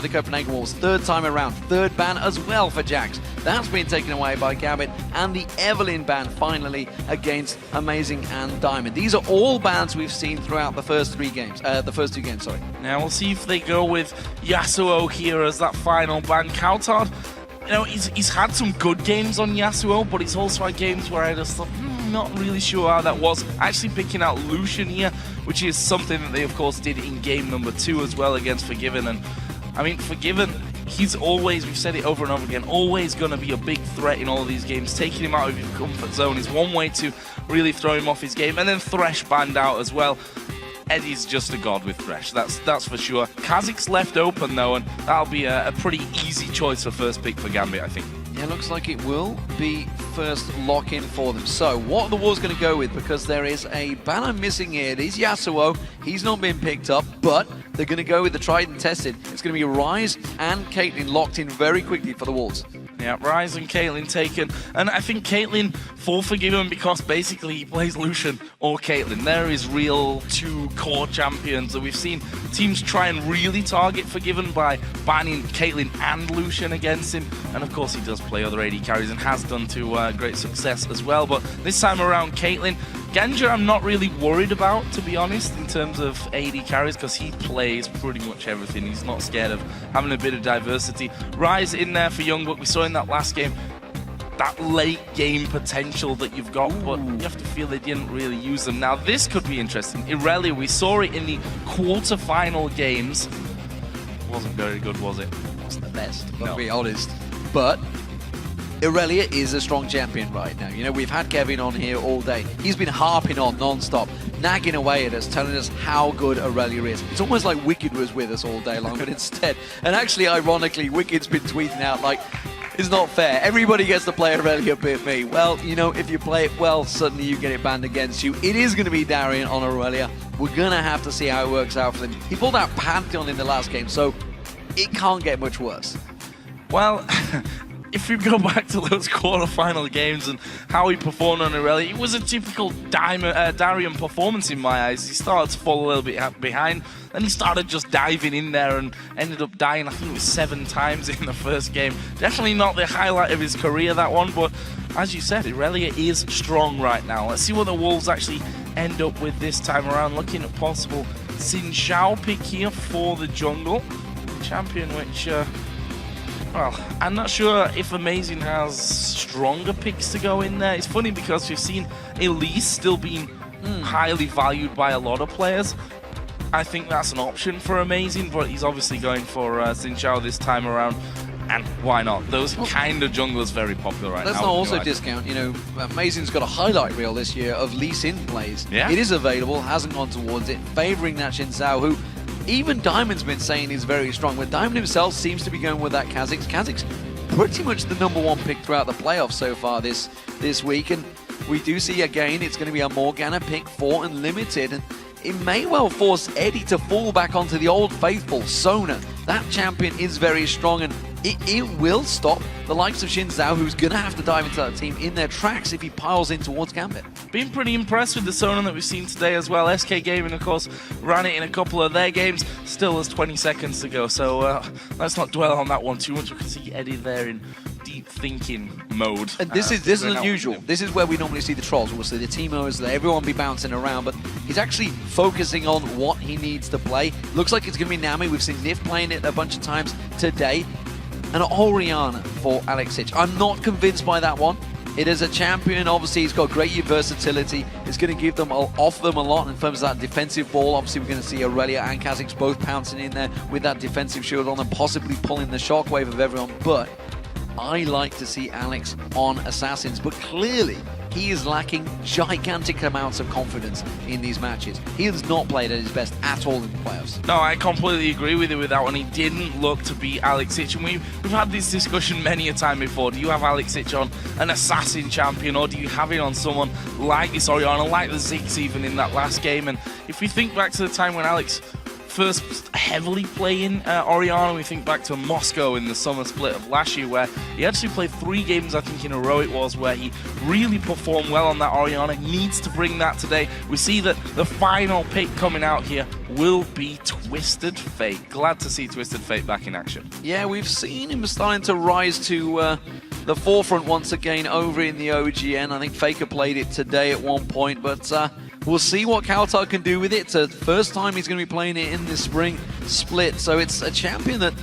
the Copenhagen Wolves. Third time around, third ban as well for Jax. That's been taken away by Gambit, and the Evelyn ban finally against Amazing and Diamond. These are all bans we've seen throughout the first two games, sorry. Now we'll see if they go with Yasuo here as that final ban. Coutard, you know, he's had some good games on Yasuo, but he's also had games where I just thought, not really sure how that was. Actually picking out Lucian here, which is something that they of course did in game number 2 as well against Forgiven. And I mean, Forgiven, he's always, we've said it over and over again, always going to be a big threat in all of these games. Taking him out of his comfort zone is one way to really throw him off his game. And then Thresh banned out as well. Eddie's just a god with Thresh, that's for sure. Kha'Zix's left open though, and that'll be a pretty easy choice for first pick for Gambit, I think. Yeah, looks like it will be first lock-in for them. So, what are the Wolves going to go with? Because there is a banner missing here. It is Yasuo. He's not been picked up, but they're going to go with the tried and tested. It's going to be Ryze and Caitlyn locked in very quickly for the Wolves. Yeah, Ryze and Caitlyn taken. And I think Caitlyn for Forgiven because basically he plays Lucian or Caitlyn. There is real two core champions that we've seen teams try and really target Forgiven by banning Caitlyn and Lucian against him. And of course he does play other AD carries and has done to great success as well. But this time around Caitlyn, Genja I'm not really worried about, to be honest, in terms of AD carries, because he plays pretty much everything. He's not scared of having a bit of diversity. Ryze in there for Youngbuck. We saw in that last game that late game potential that you've got, but you have to feel they didn't really use them. Now this could be interesting. Irelia, we saw it in the quarter-final games. Wasn't very good, was it? Wasn't the best, to be honest. But Irelia is a strong champion right now. You know, we've had Kevin on here all day. He's been harping on non-stop, nagging away at us, telling us how good Irelia is. It's almost like Wicked was with us all day long, but instead, and actually, ironically, Wicked's been tweeting out like, it's not fair. Everybody gets to play Irelia but me. Well, you know, if you play it well, suddenly you get it banned against you. It is going to be Darian on Irelia. We're going to have to see how it works out for them. He pulled out Pantheon in the last game, so it can't get much worse. Well, if we go back to those quarter-final games and how he performed on Irelia, it was a typical Darian performance in my eyes. He started to fall a little bit behind, then he started just diving in there and ended up dying, I think it was 7 times in the first game. Definitely not the highlight of his career, that one, but as you said, Irelia is strong right now. Let's see what the Wolves actually end up with this time around. Looking at possible Xin Zhao pick here for the jungle. Champion which... well, I'm not sure if Amazing has stronger picks to go in there. It's funny because we've seen Elise still being highly valued by a lot of players. I think that's an option for Amazing, but he's obviously going for Xin Zhao this time around. And why not? Those kind of junglers very popular right now. Let's not also discount, you know, Amazing's got a highlight reel this year of Lee Sin plays. Yeah. It is available, hasn't gone towards it, favouring that Xin Zhao, who even Diamond's been saying is very strong, but Diamond himself seems to be going with that Kha'Zix. Kha'Zix pretty much the #1 pick throughout the playoffs so far this week, and we do see again it's going to be a Morgana pick for Unlimited, and it may well force Eddie to fall back onto the old faithful, Sona. That champion is very strong, and it will stop the likes of Xin Zhao, who's going to have to dive into that team in their tracks if he piles in towards Gambit. Been pretty impressed with the Sona that we've seen today as well. SK Gaming, of course, ran it in a couple of their games. Still has 20 seconds to go, so let's not dwell on that one too much. We can see Eddie there in deep thinking mode. And this is unusual. This is where we normally see the trolls. We'll see the Teemos there, everyone be bouncing around, but he's actually focusing on what he needs to play. Looks like it's going to be Nami. We've seen Nif playing it a bunch of times today. And Orianna for Alex Hitch. I'm not convinced by that one. It is a champion, obviously he's got great versatility. It's going to give them off them a lot in terms of that defensive ball. Obviously we're going to see Irelia and Kha'Zix both pouncing in there with that defensive shield on and possibly pulling the shockwave of everyone. But I like to see Alex on Assassins, but clearly he is lacking gigantic amounts of confidence in these matches. He has not played at his best at all in the playoffs. No, I completely agree with you with that one. He didn't look to be Alex Hitch, and we've had this discussion many a time before. Do you have Alex Hitch on an assassin champion, or do you have it on someone like this Orianna, like the Ziggs even in that last game? And if we think back to the time when Alex first heavily playing Orianna. We think back to Moscow in the summer split of last year, where he actually played 3 games, I think in a row it was, where he really performed well on that Orianna. He needs to bring that today. We see that the final pick coming out here will be Twisted Fate. Glad to see Twisted Fate back in action. Yeah, we've seen him starting to rise to the forefront once again over in the OGN. I think Faker played it today at one point, but we'll see what Kautar can do with it. It's the first time he's going to be playing it in this spring split, so it's a champion that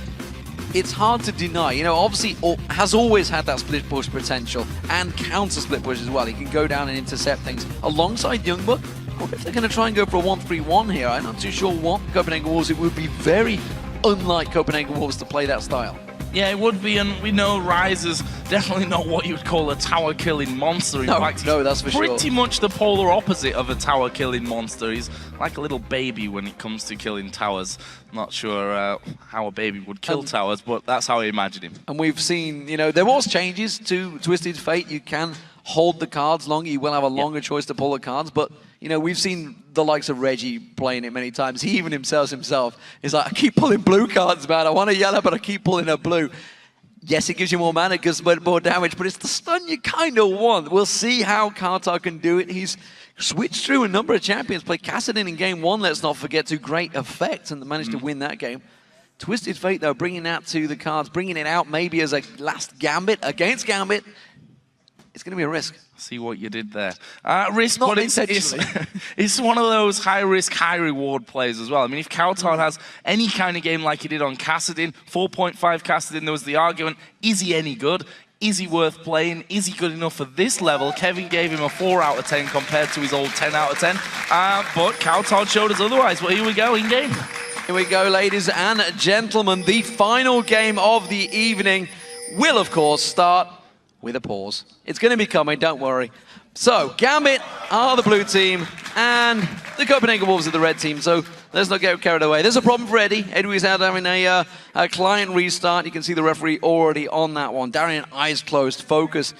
it's hard to deny. You know, obviously has always had that split push potential and counter split push as well. He can go down and intercept things alongside Youngbuck. Or if they're going to try and go for a 1-3-1 here, I'm not too sure what Copenhagen Wolves. It would be very unlike Copenhagen Wolves to play that style. Yeah, it would be, and we know Ryze is definitely not what you would call a tower-killing monster. In fact, no, that's for pretty much the polar opposite of a tower-killing monster. He's like a little baby when it comes to killing towers. Not sure how a baby would kill towers, but that's how I imagine him. And we've seen, you know, there was changes to Twisted Fate. You can hold the cards longer. You will have a longer choice to pull the cards, but you know, we've seen the likes of Reggie playing it many times. He even himself is like, I keep pulling blue cards, man. I want a yellow, but I keep pulling a blue. Yes, it gives you more mana, it gives more damage, but it's the stun you kind of want. We'll see how Kautar can do it. He's switched through a number of champions, played Kassadin in game 1, let's not forget, to great effect, and managed to win that game. Twisted Fate, though, bringing that to the cards, bringing it out maybe as a last Gambit against Gambit. It's going to be a risk. See what you did there. Risk, not but it's one of those high-risk, high-reward plays as well. I mean, if Kautar has any kind of game like he did on Kassadin, 4.5 Kassadin, there was the argument, is he any good? Is he worth playing? Is he good enough for this level? Kevin gave him a 4 out of 10 compared to his old 10 out of 10. But Kautar showed us otherwise. Well, here we go, in game. Here we go, ladies and gentlemen. The final game of the evening will, of course, start with a pause. It's going to be coming, don't worry. So, Gambit are the blue team, and the Copenhagen Wolves are the red team, so let's not get carried away. There's a problem for Eddie. Eddie was out having a client restart. You can see the referee already on that one. Darian, eyes closed, focus.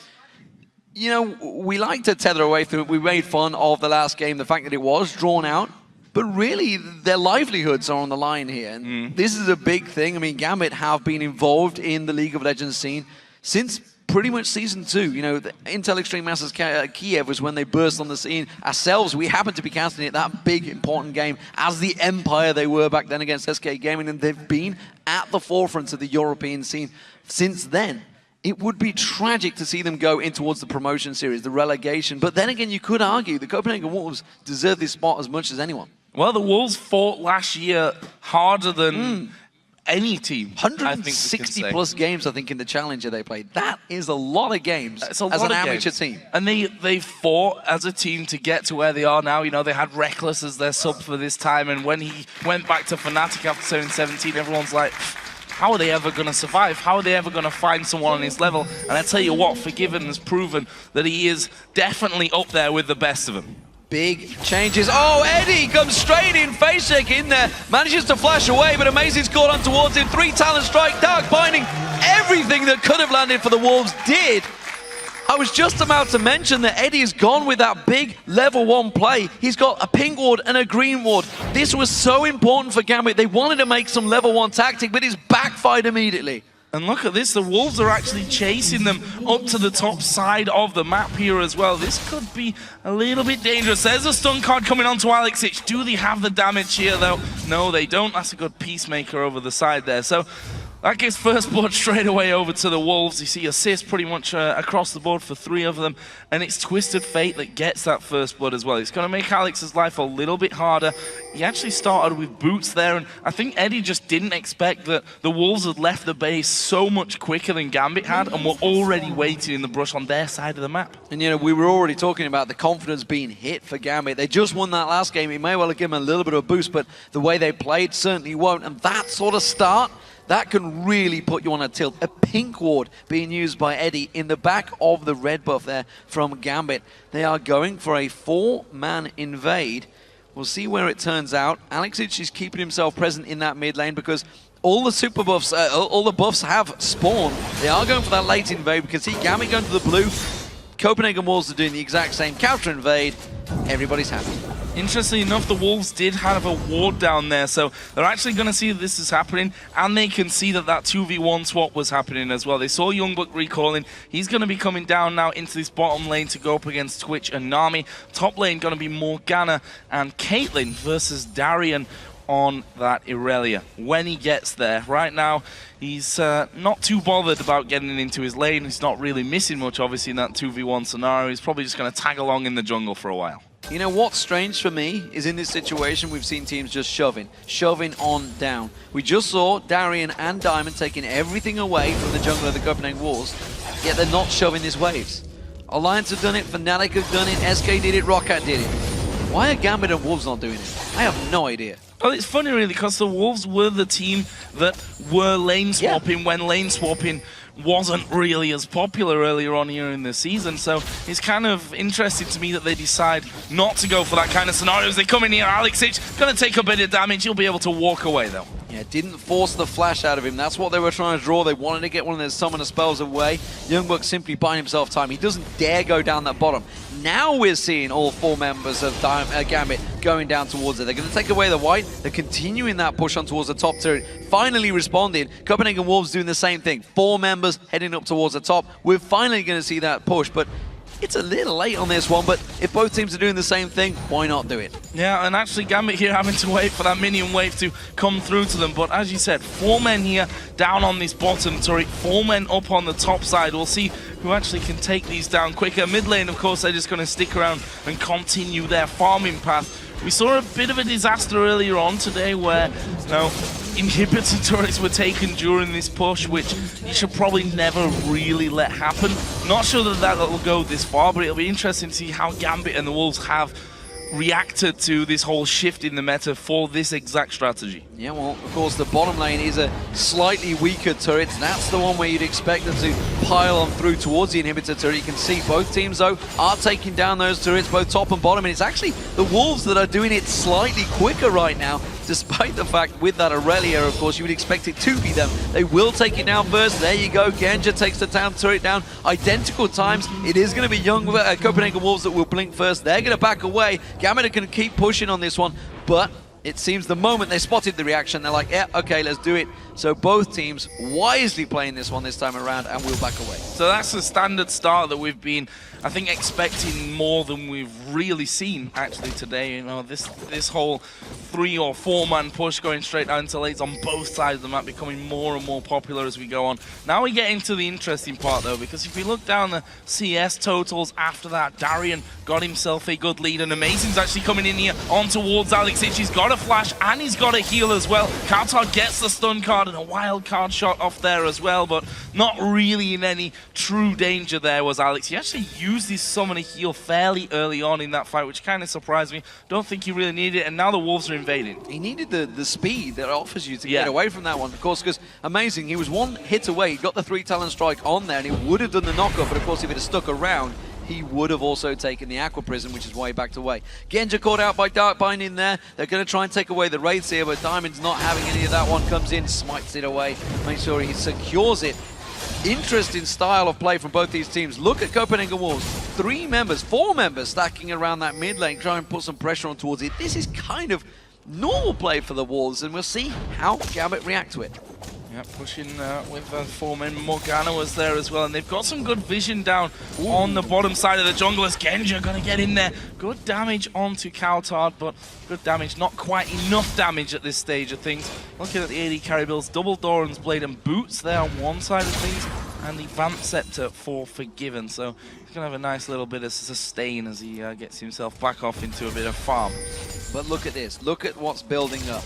You know, we like to tether away through it. We made fun of the last game, the fact that it was drawn out, but really, their livelihoods are on the line here, and this is a big thing. I mean, Gambit have been involved in the League of Legends scene since pretty much Season 2. You know, the Intel Extreme Masters Kiev was when they burst on the scene. Ourselves, we happened to be casting it, that big, important game, as the Empire they were back then against SK Gaming, and they've been at the forefront of the European scene since then. It would be tragic to see them go in towards the promotion series, the relegation. But then again, you could argue the Copenhagen Wolves deserve this spot as much as anyone. Well, the Wolves fought last year harder than any team. 160 plus games, I think, in the Challenger they played. That is a lot of games as an amateur team. And they fought as a team to get to where they are now. You know, they had Reckless as their sub for this time, and when he went back to Fnatic after turning 17, everyone's like, how are they ever going to survive? How are they ever going to find someone on his level? And I tell you what, Forgiven has proven that he is definitely up there with the best of them. Big changes. Oh, Eddie comes straight in, face check in there, manages to flash away, but Amazing's caught on towards him. 3 talent strike, Dark Binding, everything that could have landed for the Wolves did. I was just about to mention that Eddie has gone with that big level 1 play. He's got a pink ward and a green ward. This was so important for Gambit. They wanted to make some level 1 tactic, but it's backfired immediately. And look at this, the Wolves are actually chasing them up to the top side of the map here as well. This could be a little bit dangerous. There's a stun card coming onto Alexic. Do they have the damage here though? No, they don't. That's a good Peacemaker over the side there. So that gives first blood straight away over to the Wolves. You see assists pretty much across the board for 3 of them. And it's Twisted Fate that gets that first blood as well. It's going to make Alex's life a little bit harder. He actually started with boots there, and I think Eddie just didn't expect that the Wolves had left the base so much quicker than Gambit had, and were already waiting in the brush on their side of the map. And you know, we were already talking about the confidence being hit for Gambit. They just won that last game. It may well have given them a little bit of a boost, but the way they played certainly won't. And that sort of start, that can really put you on a tilt. A pink ward being used by Eddie in the back of the red buff there from Gambit. They are going for a 4-man invade. We'll see where it turns out. Alexic is keeping himself present in that mid lane because all the super buffs, all the buffs have spawned. They are going for that late invade because see Gambit going to the blue. Copenhagen Wolves are doing the exact same counter invade. Everybody's happy. Interestingly enough, the Wolves did have a ward down there, so they're actually going to see that this is happening, and they can see that that 2v1 swap was happening as well. They saw Youngbuck recalling. He's going to be coming down now into this bottom lane to go up against Twitch and Nami. Top lane going to be Morgana and Caitlyn versus Darian on that Irelia when he gets there. Right now, he's not too bothered about getting into his lane. He's not really missing much, obviously, in that 2v1 scenario. He's probably just going to tag along in the jungle for a while. You know what's strange for me is in this situation we've seen teams just shoving on down. We just saw Darian and Diamond taking everything away from the jungle of the Copenhagen Wolves, yet they're not shoving these waves. Alliance have done it, Fnatic have done it, SK did it, Roccat did it. Why are Gambit and Wolves not doing it? I have no idea. Well, it's funny really because the Wolves were the team that were lane swapping when lane swapping wasn't really as popular earlier on here in the season, so it's kind of interesting to me that they decide not to go for that kind of scenario as they come in here. Alexic gonna take a bit of damage, he'll be able to walk away though. Yeah, didn't force the flash out of him. That's what they were trying to draw. They wanted to get one of their summoner spells away. Youngbuck simply buying himself time. He doesn't dare go down that bottom. Now we're seeing all 4 members of Gambit going down towards it. They're going to take away the white. They're continuing that push on towards the top turret. Finally responding. Copenhagen Wolves doing the same thing. 4 members heading up towards the top. We're finally going to see that push, but it's a little late on this one, but if both teams are doing the same thing, why not do it? Yeah, and actually Gambit here having to wait for that minion wave to come through to them. But as you said, 4 men here down on this bottom turret, 4 men up on the top side. We'll see who actually can take these down quicker. Mid lane, of course, they're just going to stick around and continue their farming path. We saw a bit of a disaster earlier on today where, you know, inhibitor turrets were taken during this push, which you should probably never really let happen. Not sure that will go this far, but it'll be interesting to see how Gambit and the Wolves have reacted to this whole shift in the meta for this exact strategy. Yeah, well, of course, the bottom lane is a slightly weaker turret. That's the one where you'd expect them to pile on through towards the inhibitor turret. You can see both teams, though, are taking down those turrets, both top and bottom, and it's actually the Wolves that are doing it slightly quicker right now, despite the fact with that Irelia, of course, you would expect it to be them. They will take it down first. There you go. Genja takes the town turret down. Identical times. It is going to be young Copenhagen Wolves that will blink first. They're going to back away. Gambit are going to keep pushing on this one, but it seems the moment they spotted the reaction, they're like, yeah, okay, let's do it. So both teams wisely playing this one this time around, and we'll back away. So that's the standard start that we've been, I think, expecting more than we've really seen actually today. You know, this whole 3 or 4 man push going straight down to lanes on both sides of the map becoming more and more popular as we go on. Now we get into the interesting part though, because if we look down the CS totals after that, Darian got himself a good lead, and Amazing's actually coming in here on towards Alexic. He's got a flash and he's got a heal as well. Kautar gets the stun card and a wild card shot off there as well, but not really in any true danger there was Alex. He actually used his summoner heal fairly early on in that fight, which kind of surprised me. Don't think he really needed it, and now the Wolves are invading. He needed the speed that it offers you to get away from that one, of course, because Amazing, he was 1 hit away. He got the 3 talent strike on there, and he would have done the knockup, but of course if it had stuck around, he would have also taken the Aqua Prism, which is why he backed away. Genja caught out by Dark Binding there. They're going to try and take away the Wraiths here, but Diamond's not having any of that one. Comes in, smites it away, makes sure he secures it. Interesting style of play from both these teams. Look at Copenhagen Wolves. 4 members stacking around that mid lane, trying to put some pressure on towards it. This is kind of normal play for the Wolves, and we'll see how Gambit react to it. Yeah, pushing with 4 men. Morgana was there as well, and they've got some good vision down on the bottom side of the jungle as Genja gonna get in there. Good damage onto Kautar, but good damage, not quite enough damage at this stage of things. Looking at the AD carry builds, double Doran's Blade and Boots there on one side of things, and the Vamp Scepter for Forgiven. So he's gonna have a nice little bit of sustain as he gets himself back off into a bit of farm. But look at this, look at what's building up.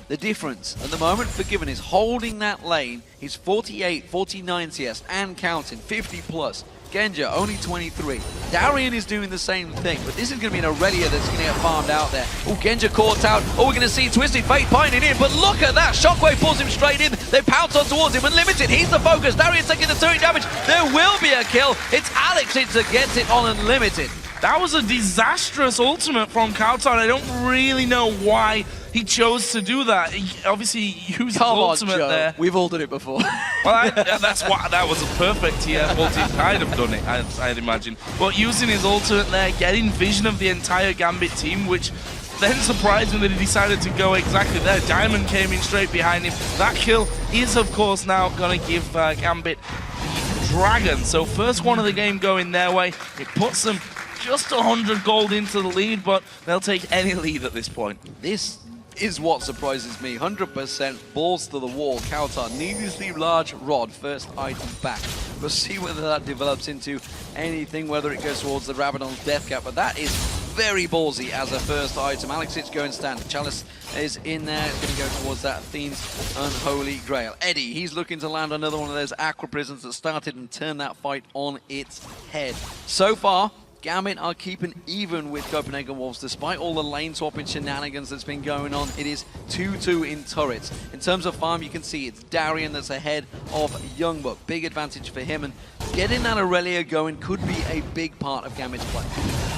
The difference at the moment, Forgiven is holding that lane. He's 48, 49 CS and counting, 50 plus. Genja only 23. Darian is doing the same thing, but this is going to be an Irelia that's going to get farmed out there. Oh, Genja caught out. Oh, we're going to see Twisted Fate binding in, but look at that. Shockwave pulls him straight in. They pounce on towards him. Unlimited, he's the focus. Darian's taking the turret damage. There will be a kill. It's Alex that gets it on Unlimited. That was a disastrous ultimate from Kautar. I don't really know why he chose to do that. He obviously used his ultimate there. We've all done it before. Well, that was a perfect ulti. I'd have done it, I'd imagine. But using his ultimate there, getting vision of the entire Gambit team, which then surprised me that he decided to go exactly there. Diamond came in straight behind him. That kill is, of course, now going to give Gambit the Dragon. So first one of the game going their way. It puts them just 100 gold into the lead, but they'll take any lead at this point. This is what surprises me. 100% balls to the wall. Kautar, needlessly large rod, first item back. We'll see whether that develops into anything, whether it goes towards the Rabadon's death cap, but that is very ballsy as a first item. Alexic going standard. Chalice is in there. It's going to go towards that Athene's Unholy Grail. Eddie, he's looking to land another one of those Aqua Prisons that started and turned that fight on its head. So far, Gambit are keeping even with Copenhagen Wolves despite all the lane swapping shenanigans that's been going on. It is 2-2 in turrets. In terms of farm, you can see it's Darian that's ahead of Youngbuck. Big advantage for him, and getting that Aurelia going could be a big part of Gambit's play.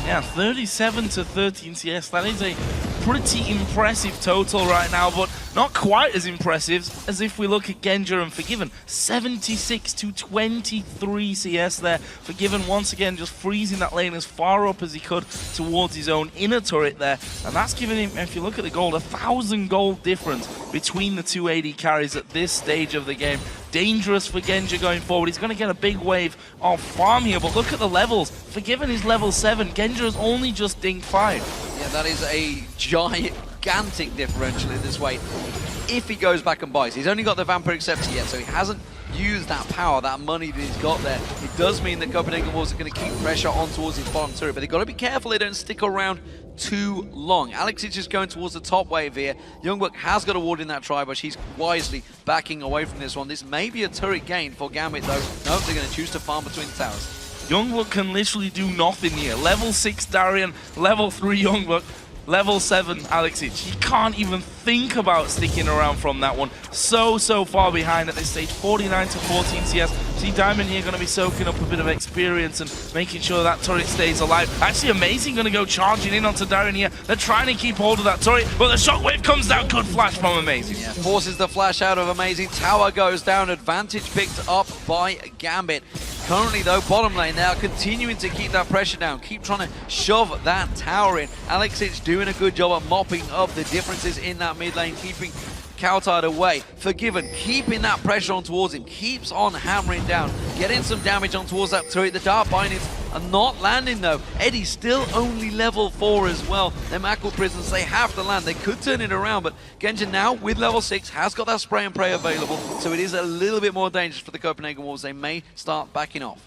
Yeah, 37 to 13 CS. That is a pretty impressive total right now, but not quite as impressive as if we look at Genja and Forgiven. 76 to 23 CS there. Forgiven once again just freezing that lane as far up as he could towards his own inner turret there. And that's giving him, if you look at the gold, 1,000 gold difference between the two AD carries at this stage of the game. Dangerous for Genja going forward. He's going to get a big wave of farm here, but look at the levels. Forgiven is level 7. Genja has only just dinged 5. Yeah, that is a gigantic differential in this way. If he goes back and buys, he's only got the Vampire Acceptor yet, so he hasn't used that power, that money that he's got there. It does mean that Copenhagen Wolves are going to keep pressure on towards his bottom turret, but they've got to be careful they don't stick around too long. Alexic is going towards the top wave here. Youngbuck has got a ward in that tri-bush. He's wisely backing away from this one. This may be a turret gain for Gambit though. No, they're going to choose to farm between the towers. Youngbuck can literally do nothing here. Level 6 Darian, level 3 Youngbuck, level 7 Alexic. He can't even think about sticking around from that one. So far behind at this stage. 49 to 14 CS. See Diamond here going to be soaking up a bit of experience and making sure that turret stays alive. Actually Amazing going to go charging in onto Darian here. They're trying to keep hold of that turret, but the shockwave comes down. Good flash from Amazing. Yeah, forces the flash out of Amazing. Tower goes down. Advantage picked up by Gambit. Currently though, bottom lane, they are continuing to keep that pressure down, keep trying to shove that tower in. Alexic doing a good job at mopping up the differences in that mid lane, keeping Kautar away. Forgiven, keeping that pressure on towards him, keeps on hammering down, getting some damage on towards that turret. The Dark Bindings are not landing though. Eddie's still only level 4 as well. Them Aqua Prisons, they have to land. They could turn it around, but Genja now with level 6 has got that spray and pray available, so it is a little bit more dangerous for the Copenhagen Wolves. They may start backing off.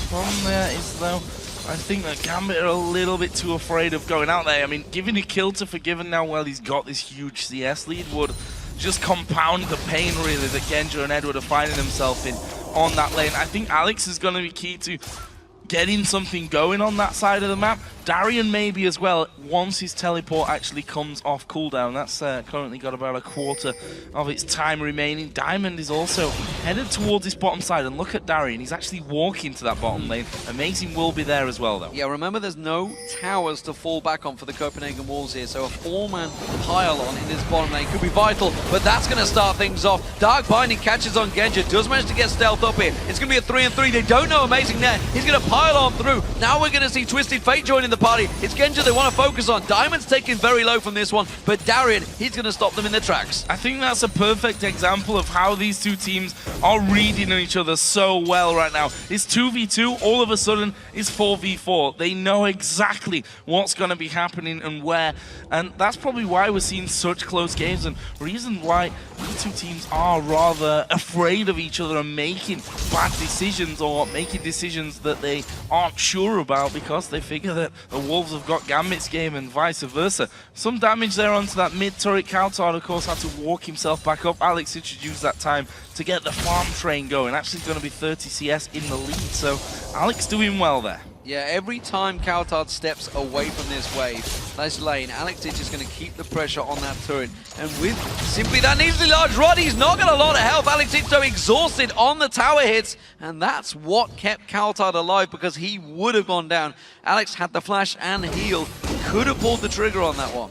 Problem there is though, I think that Gambit are a little bit too afraid of going out there. I mean, giving a kill to Forgiven now while he's got this huge CS lead would just compound the pain really that Genja and Edward are finding themselves in on that lane. I think Alex is going to be key to getting something going on that side of the map. Darian maybe as well, once his teleport actually comes off cooldown. That's currently got about a quarter of its time remaining. Diamond is also headed towards this bottom side, and look at Darian, he's actually walking to that bottom lane. Amazing will be there as well though. Yeah, remember there's no towers to fall back on for the Copenhagen Wolves here, so a 4-man pile-on in this bottom lane could be vital, but that's going to start things off. Dark Binding catches on Genja, does manage to get stealth up here. It's going to be a 3-on-3, they don't know Amazing there. He's going to pile on through. Now we're going to see Twisted Fate joining the party. It's Genja they want to focus on. Diamond's taking very low from this one, but Darian, he's going to stop them in their tracks. I think that's a perfect example of how these two teams are reading each other so well right now. It's 2v2, all of a sudden it's 4v4. They know exactly what's going to be happening and where, and that's probably why we're seeing such close games, and reason why these two teams are rather afraid of each other and making bad decisions or making decisions that they aren't sure about because they figure that the Wolves have got Gambit's game and vice versa. Some damage there onto that mid turret. Kautar, of course, had to walk himself back up. Alex introduced that time to get the farm train going. Actually going to be 30 CS in the lead, so Alex doing well there. Yeah, every time Kautar steps away from this lane, Alex is just going to keep the pressure on that turret. And with simply that needlessly large rod, he's not got a lot of health. Alex is so exhausted on the tower hits, and that's what kept Kautar alive because he would have gone down. Alex had the flash and heal. Could have pulled the trigger on that one.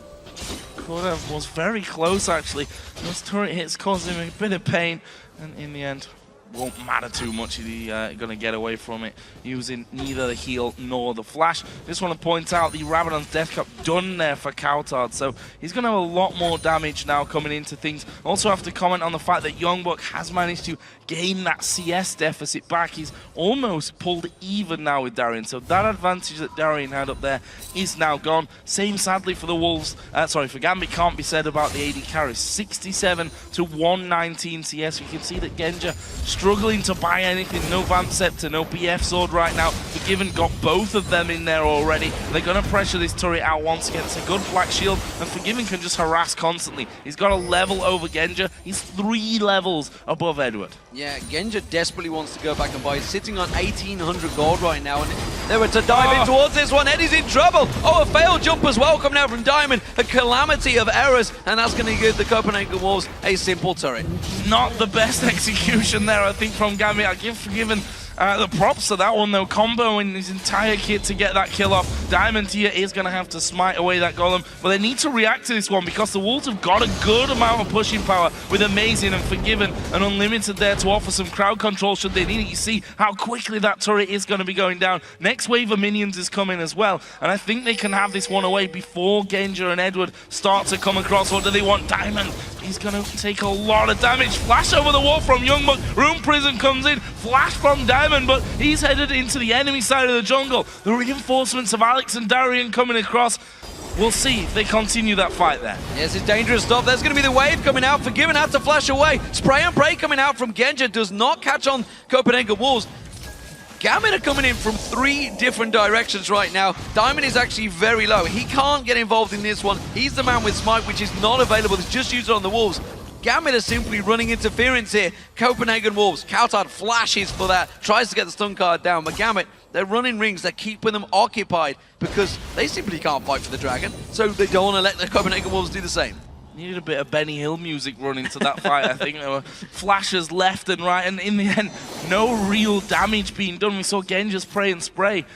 Could have, was very close actually. Those turret hits caused him a bit of pain, and in the end, won't matter too much. He's going to get away from it using neither the heal nor the flash. Just want to point out the Rabadon's Death Cup done there for Coutard, so he's going to have a lot more damage now coming into things. Also have to comment on the fact that Youngbuck has managed to gain that CS deficit back. He's almost pulled even now with Darien, so that advantage that Darien had up there is now gone. Same sadly for the Wolves, for Gambit can't be said about the AD carry. 67 to 119 CS. We can see that Genja struggling to buy anything. No Vamp Scepter, no BF Sword right now. Forgiven got both of them in there already. They're going to pressure this turret out once again. It's a good Black Shield, and Forgiven can just harass constantly. He's got a level over Genja. He's 3 levels above Edward. Yeah, Genja desperately wants to go back and buy. He's sitting on 1,800 gold right now, and they were to dive in towards this one. Eddie's in trouble. Oh, a failed jump as well coming out from Diamond. A calamity of errors, and that's going to give the Copenhagen Wolves a simple turret. Not the best execution there, I think, from Gambit. I give Forgiven the props to that one, though. Comboing his entire kit to get that kill off. Diamond here is going to have to smite away that golem, but they need to react to this one because the Wolves have got a good amount of pushing power with Amazing and Forgiven and Unlimited there to offer some crowd control should they need it. You see how quickly that turret is going to be going down. Next wave of minions is coming as well, and I think they can have this one away before Genja and Edward start to come across. What do they want? Diamond, he's going to take a lot of damage. Flash over the wall from Youngbuck. Rune Prison comes in. Flash from Diamond, but he's headed into the enemy side of the jungle. The reinforcements of Alex and Darien coming across. We'll see if they continue that fight there. Yes, it's dangerous stuff. There's going to be the wave coming out. Forgiven had to flash away. Spray and pray coming out from Genja does not catch on Copenhagen Wolves. Gambit are coming in from 3 different directions right now. Diamond is actually very low. He can't get involved in this one. He's the man with Smite, which is not available. It's just used on the Wolves. Gambit are simply running interference here. Copenhagen Wolves. Coutard flashes for that. Tries to get the stun card down. But Gambit, they're running rings. They're keeping them occupied because they simply can't fight for the dragon. So they don't want to let the Copenhagen Wolves do the same. Needed a bit of Benny Hill music running to that fight. I think there were flashes left and right, and in the end, no real damage being done. We saw Genja spray and spray.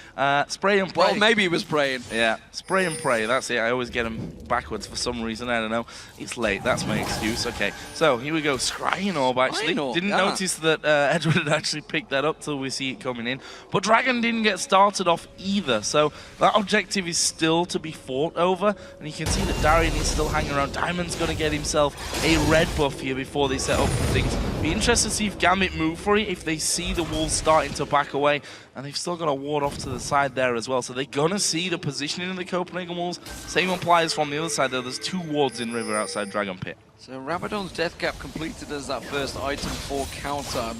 Spray and pray. Well, maybe he was praying. Yeah, spray and pray, that's it. I always get him backwards for some reason, I don't know. It's late, that's my excuse. Okay, so here we go. Scrying Orb, actually. Didn't notice that Edward had actually picked that up till we see it coming in. But Dragon didn't get started off either, so that objective is still to be fought over. And you can see that Darien is still hanging around. Diamond's going to get himself a red buff here before they set up for things. Be interested to see if Gambit move for it, if they see the Wolves starting to back away. And they've still got a ward off to the side there as well. So they're going to see the positioning of the Copenhagen Wolves. Same applies from the other side though. There's 2 wards in River outside Dragon Pit. So Rabadon's Death Cap completed as that first item for Counter.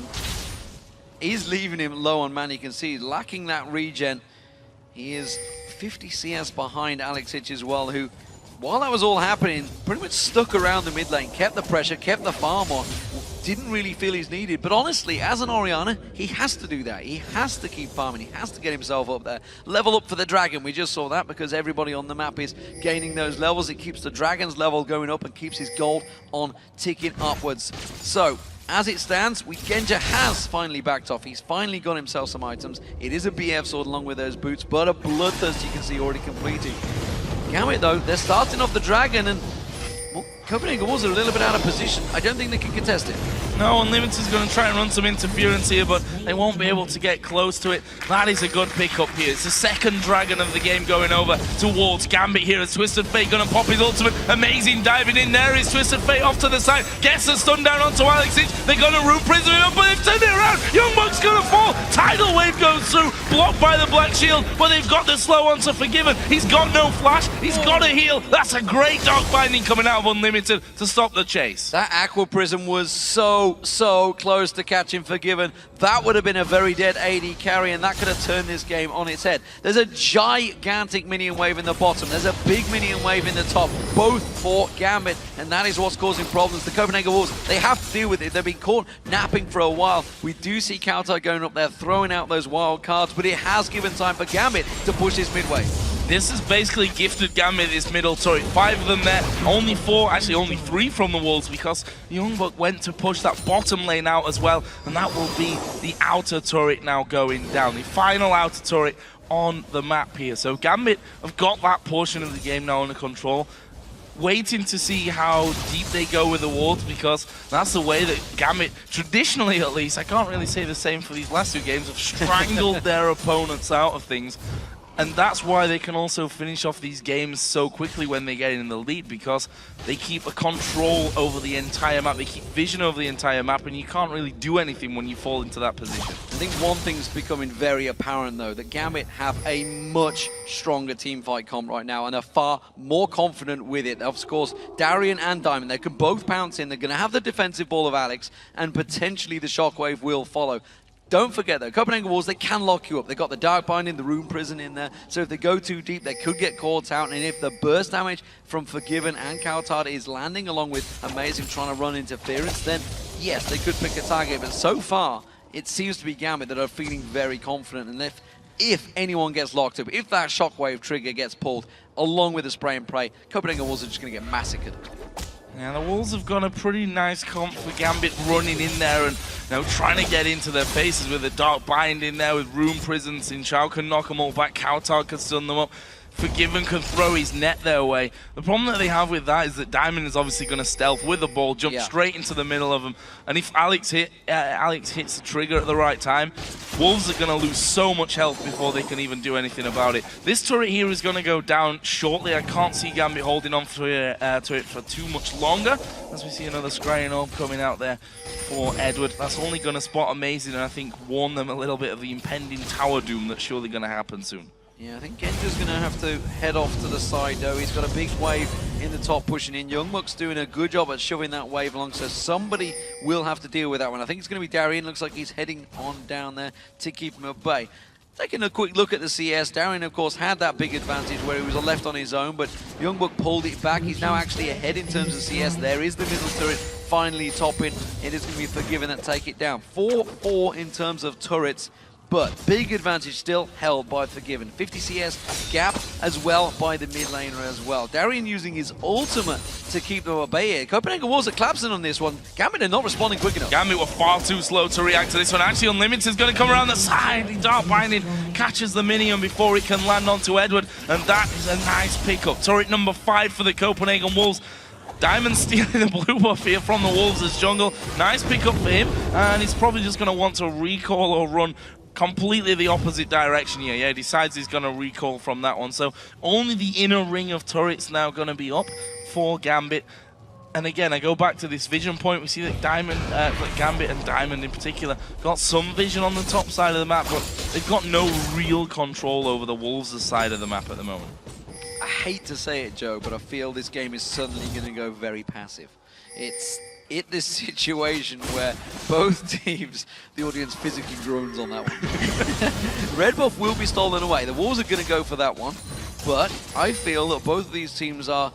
He's leaving him low on mana. You can see he's lacking that regen. He is 50 CS behind Alex Hitch as well, who, while that was all happening, pretty much stuck around the mid lane, kept the pressure, kept the farm on, didn't really feel he's needed. But honestly, as an Orianna, he has to do that. He has to keep farming. He has to get himself up there. Level up for the Dragon. We just saw that because everybody on the map is gaining those levels. It keeps the Dragon's level going up and keeps his gold on ticking upwards. So, as it stands, Genja has finally backed off. He's finally got himself some items. It is a BF sword along with those boots, but a Bloodthirst you can see already completed. Gambit though, they're starting off the Dragon, and well, Copenhagen Wolves are a little bit out of position. I don't think they can contest it. No, Unlimited is going to try and run some interference here, but they won't be able to get close to it. That is a good pickup here. It's the second Dragon of the game going over towards Gambit here as Twisted Fate going to pop his ultimate. Amazing diving in there is Twisted Fate off to the side. Gets a stun down onto Alex Hitch. They're going to Rune Prison up, but they've turned it around. Youngbuck's going to fall. Tidal Wave goes through, blocked by the Black Shield, but they've got the slow onto Forgiven. He's got no flash. He's got a heal. That's a great dog binding coming out of Unlimited to stop the chase. That Aqua Prism was so close to catching Forgiven. That would have been a very dead AD carry, and that could have turned this game on its head. There's a gigantic minion wave in the bottom. There's a big minion wave in the top, both for Gambit, and that is what's causing problems. The Copenhagen Wolves, they have to deal with it. They've been caught napping for a while. We do see Counter going up there, throwing out those wild cards, but it has given time for Gambit to push this midway. This is basically gifted Gambit this middle turret. 5 of them there, only 4, actually only 3 from the Wolves because Youngbuck went to push that bottom lane out as well, and that will be the outer turret now going down. The final outer turret on the map here. So Gambit have got that portion of the game now under control. waiting to see how deep they go with the wards, because that's the way that Gambit, traditionally at least, I can't really say the same for these last 2 games, have strangled their opponents out of things. And that's why they can also finish off these games so quickly when they get in the lead, because they keep a control over the entire map, they keep vision over the entire map, and you can't really do anything when you fall into that position. I think one thing's becoming very apparent though, that Gambit have a much stronger teamfight comp right now and are far more confident with it. Of course, Darian and Diamond, they can both pounce in, they're going to have the defensive ball of Alex, and potentially the shockwave will follow. Don't forget though, Copenhagen Walls, they can lock you up. They've got the Dark Binding, the Rune Prison in there, so if they go too deep, they could get caught out, and if the burst damage from Forgiven and Kautard is landing, along with Amazing trying to run interference, then yes, they could pick a target, but so far, it seems to be Gambit that are feeling very confident, and if anyone gets locked up, if that shockwave trigger gets pulled, along with the spray and pray, Copenhagen Walls are just going to get massacred. Yeah, the Wolves have got a pretty nice comp for Gambit running in there and trying to get into their faces with a Dark Bind in there, with Rune Prisons. Xin Chao can knock them all back, Kautard can stun them up. Forgiven can throw his net their way. The problem that they have with that is that Diamond is obviously going to stealth with the ball, jump straight into the middle of them. And if Alex hits the trigger at the right time, Wolves are going to lose so much health before they can even do anything about it. This turret here is going to go down shortly. I can't see Gambit holding on to it for too much longer, as we see another Scrying Orb coming out there for Edward. That's only going to spot Amazing and I think warn them a little bit of the impending tower doom that's surely going to happen soon. Yeah, I think Genja's going to have to head off to the side, though. He's got a big wave in the top pushing in. Youngbuck's doing a good job at shoving that wave along, so somebody will have to deal with that one. I think it's going to be Darian. Looks like he's heading on down there to keep him at bay. Taking a quick look at the CS, Darian, of course, had that big advantage where he was left on his own, but Youngbuck pulled it back. He's now actually ahead in terms of CS. There is the middle turret finally topping. It is going to be Forgiven that take it down. 4-4 in terms of turrets. But big advantage still held by Forgiven. 50 CS gap as well by the mid laner as well. Darian using his ultimate to keep them at bay here. Copenhagen Walls are collapsing on this one. Gambit are not responding quick enough. Gambit were far too slow to react to this one. Actually, Unlimited is going to come around the side. The Dark Binding catches the minion before it can land onto Edward. And that is a nice pickup. Turret number 5 for the Copenhagen Wolves. Diamond stealing the blue buff here from the Wolves as jungle. Nice pickup for him. And he's probably just going to want to recall or run completely the opposite direction here. Yeah, decides he's going to recall from that one. So only the inner ring of turrets now going to be up for Gambit. And again, I go back to this vision point. We see that Gambit and Diamond in particular got some vision on the top side of the map, but they've got no real control over the Wolves' side of the map at the moment. I hate to say it, Joe, but I feel this game is suddenly going to go very passive. It's this situation where both teams, the audience physically groans on that one. Red buff will be stolen away. The Wolves are going to go for that one, but I feel that both of these teams are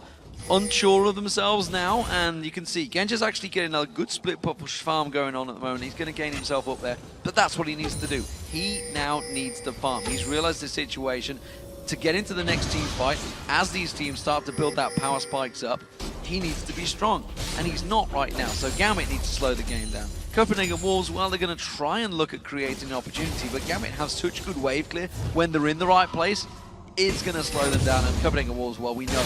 unsure of themselves now, and you can see Genja's actually getting a good split push farm going on at the moment. He's going to gain himself up there, but that's what he needs to do. He now needs to farm. He's realized the situation. To get into the next team fight, as these teams start to build that power spikes up, he needs to be strong, and he's not right now, so Gambit needs to slow the game down. Copenhagen Wolves, well, they're going to try and look at creating an opportunity, but Gambit have such good wave clear when they're in the right place, it's going to slow them down, and Copenhagen Wolves, well, we know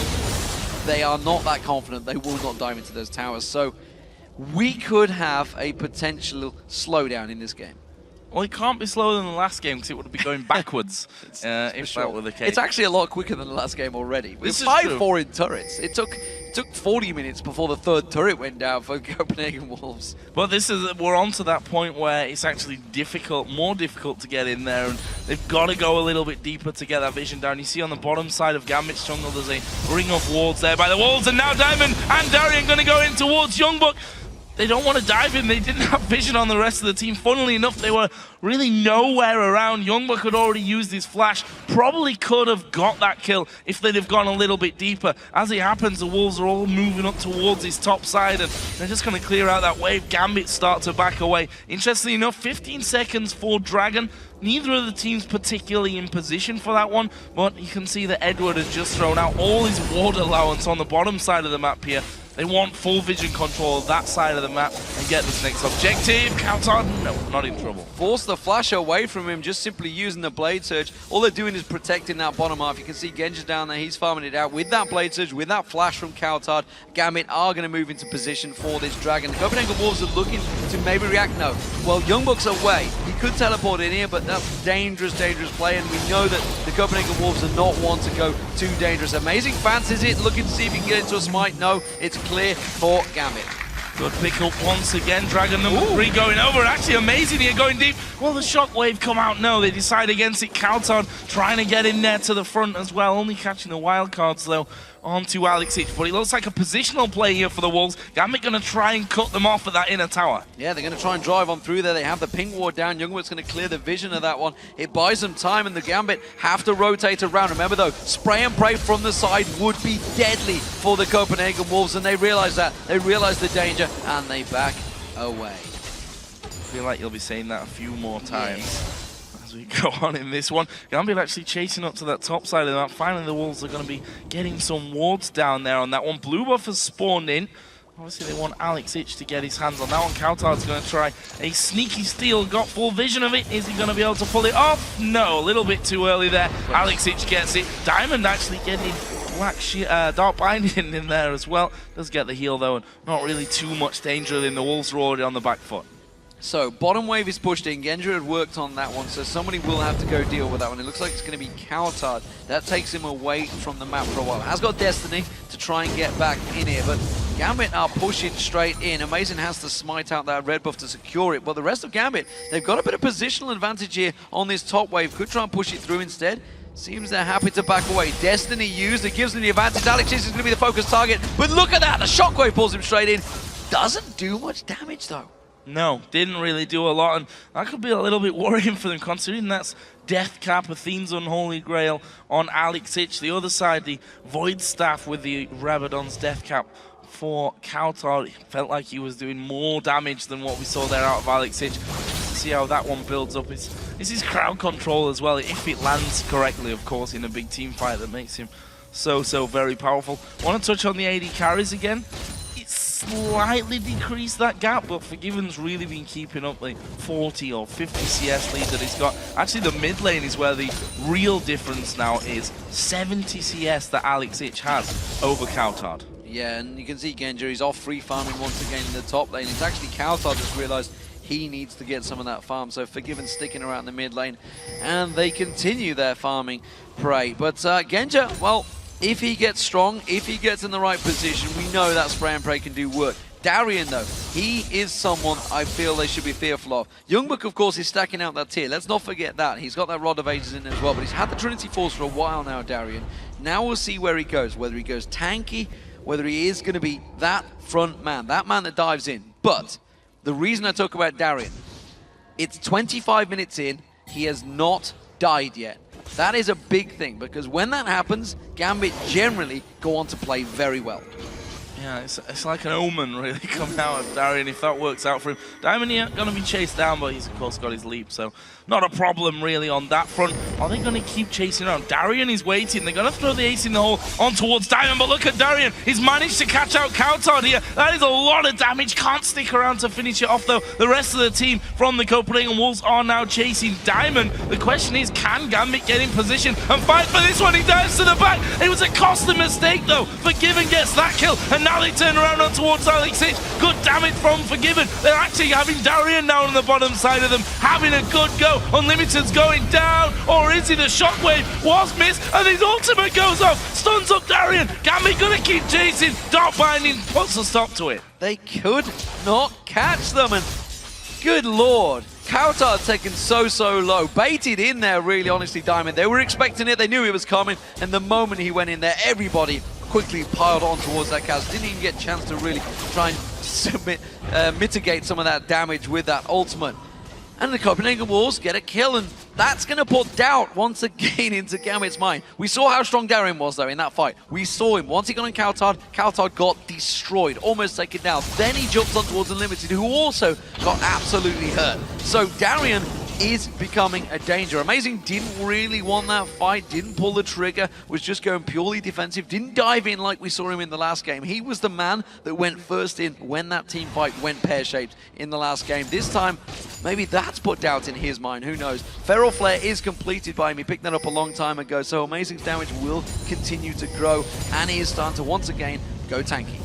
they are not that confident, they will not dive into those towers, so we could have a potential slowdown in this game. Well, it can't be slower than the last game because it would be going backwards if that were the case. It's actually a lot quicker than the last game already. We're 5-4 in turrets. It took 40 minutes before the third turret went down for Copenhagen Wolves. But we're on to that point where it's actually more difficult to get in there, and they've got to go a little bit deeper to get that vision down. You see on the bottom side of Gambit's jungle, there's a ring of wards there by the Wolves, and now Diamond and Darian going to go in towards Youngbuck. They don't want to dive in. They didn't have vision on the rest of the team. Funnily enough, they were really nowhere around. Youngbuck had already used his flash. Probably could have got that kill if they'd have gone a little bit deeper. As it happens, the Wolves are all moving up towards his top side, and they're just going to clear out that wave. Gambit start to back away. Interestingly enough, 15 seconds for Dragon. Neither of the teams particularly in position for that one, but you can see that Edward has just thrown out all his ward allowance on the bottom side of the map here. They want full vision control of that side of the map and get this next objective. Counter, no, not in trouble. Force the flash away from him, just simply using the Blade Surge. All they're doing is protecting that bottom half. You can see Genji down there, he's farming it out with that Blade Surge, with that flash from Coutard. Gambit are going to move into position for this Dragon. The Copenhagen Wolves are looking to maybe react. No. Well, Youngbuck's away. He could teleport in here, but that's dangerous, dangerous play, and we know that the Copenhagen Wolves are not one to go too dangerous. Amazing fancies it, looking to see if he can get into a smite. No, it's clear for Gambit. Good pick up once again. Dragon number 3 going over. Actually amazing here, going deep. Will the shockwave come out? No, they decide against it. Counter trying to get in there to the front as well. Only catching the wild cards though onto Alexic. But it looks like a positional play here for the Wolves. Gambit going to try and cut them off at that inner tower. Yeah, they're going to try and drive on through there. They have the ping ward down. Youngwood's going to clear the vision of that one. It buys them time, and the Gambit have to rotate around. Remember though, spray and pray from the side would be deadly for the Copenhagen Wolves, and they realize that. They realize the danger, and they back away. I feel like you'll be saying that a few more times. As we go on in this one. Gambit actually chasing up to that top side of the map. Finally, the Wolves are going to be getting some wards down there on that one. Blue buff has spawned in. Obviously, they want Alex Ich to get his hands on that one. Coutard's going to try a sneaky steal. Got full vision of it. Is he going to be able to pull it off? No, a little bit too early there. Alex Ich gets it. Diamond actually getting Dark Binding in there as well. Does get the heal, though, and not really too much danger in. The Wolves are already on the back foot. So, bottom wave is pushed in. Genji had worked on that one, so somebody will have to go deal with that one. It looks like it's going to be Coutard. That takes him away from the map for a while. Has got Destiny to try and get back in here, but Gambit are pushing straight in. Amazing has to smite out that red buff to secure it, but the rest of Gambit, they've got a bit of positional advantage here on this top wave. Could try and push it through instead. Seems they're happy to back away. Destiny used, it gives them the advantage. Alex is going to be the focus target, but look at that, the shockwave pulls him straight in. Doesn't do much damage though. No, didn't really do a lot, and that could be a little bit worrying for them, considering that's Death Cap, Athene's Unholy Grail on Alex Ich. The other side, the Void Staff with the Rabadon's Death Cap for Coutard. It felt like he was doing more damage than what we saw there out of Alex Ich. See how that one builds up. It's his crowd control as well, if it lands correctly, of course, in a big team fight that makes him so very powerful. Want to touch on the AD carries again. Slightly decreased that gap, but Forgiven's really been keeping up like 40 or 50 CS lead that he's got. Actually, the mid lane is where the real difference now is. 70 CS that Alex Ich has over Coutard. Yeah, and you can see Genji, he's off free farming once again in the top lane. It's actually Coutard just realized he needs to get some of that farm, so Forgiven sticking around the mid lane, and they continue their farming prey. But Genji, well, if he gets strong, if he gets in the right position, we know that spray and pray can do work. Darian, though, he is someone I feel they should be fearful of. Youngbuck, of course, is stacking out that tier. Let's not forget that. He's got that Rod of Ages in as well, but he's had the Trinity Force for a while now, Darian. Now we'll see where he goes, whether he goes tanky, whether he is going to be that front man, that man that dives in. But the reason I talk about Darian, it's 25 minutes in, he has not died yet. That is a big thing, because when that happens, Gambit generally go on to play very well. Yeah, it's like an omen really coming out of Darian if that works out for him. Diamond here going to be chased down, but he's of course got his leap, so not a problem really on that front. Are they going to keep chasing around? Darian is waiting. They're going to throw the ace in the hole on towards Diamond, but look at Darian. He's managed to catch out Coutard here. That is a lot of damage. Can't stick around to finish it off though. The rest of the team from the Copenhagen Wolves are now chasing Diamond. The question is, can Gambit get in position and fight for this one? He dives to the back. It was a costly mistake though. Forgiven gets that kill, and now they turn around on towards Alex Ich. Good damage from Forgiven. They're actually having Darian now on the bottom side of them, having a good go. Unlimited's going down, or is it a shockwave? Was missed, and his ultimate goes off. Stuns up Darian. Gambit gonna keep chasing. Dark Binding puts a stop to it. They could not catch them, and good lord. Coutard taken so low. Baited in there, really, honestly, Diamond. They were expecting it. They knew it was coming, and the moment he went in there, everybody quickly piled on towards that cast. Didn't even get a chance to really try and mitigate some of that damage with that ultimate. And the Copenhagen Wolves get a kill, and that's going to put doubt once again into Gambit's mind. We saw how strong Darian was, though, in that fight. We saw him. Once he got on Coutard, Coutard got destroyed, almost taken down. Then he jumps on towards Unlimited, who also got absolutely hurt. So Darian is becoming a danger. Amazing didn't really want that fight, didn't pull the trigger, was just going purely defensive, didn't dive in like we saw him in the last game. He was the man that went first in when that team fight went pear-shaped in the last game. This time, maybe that's put doubt in his mind, who knows. Feral Flare is completed by him, he picked that up a long time ago, so Amazing's damage will continue to grow, and he is starting to once again go tanky.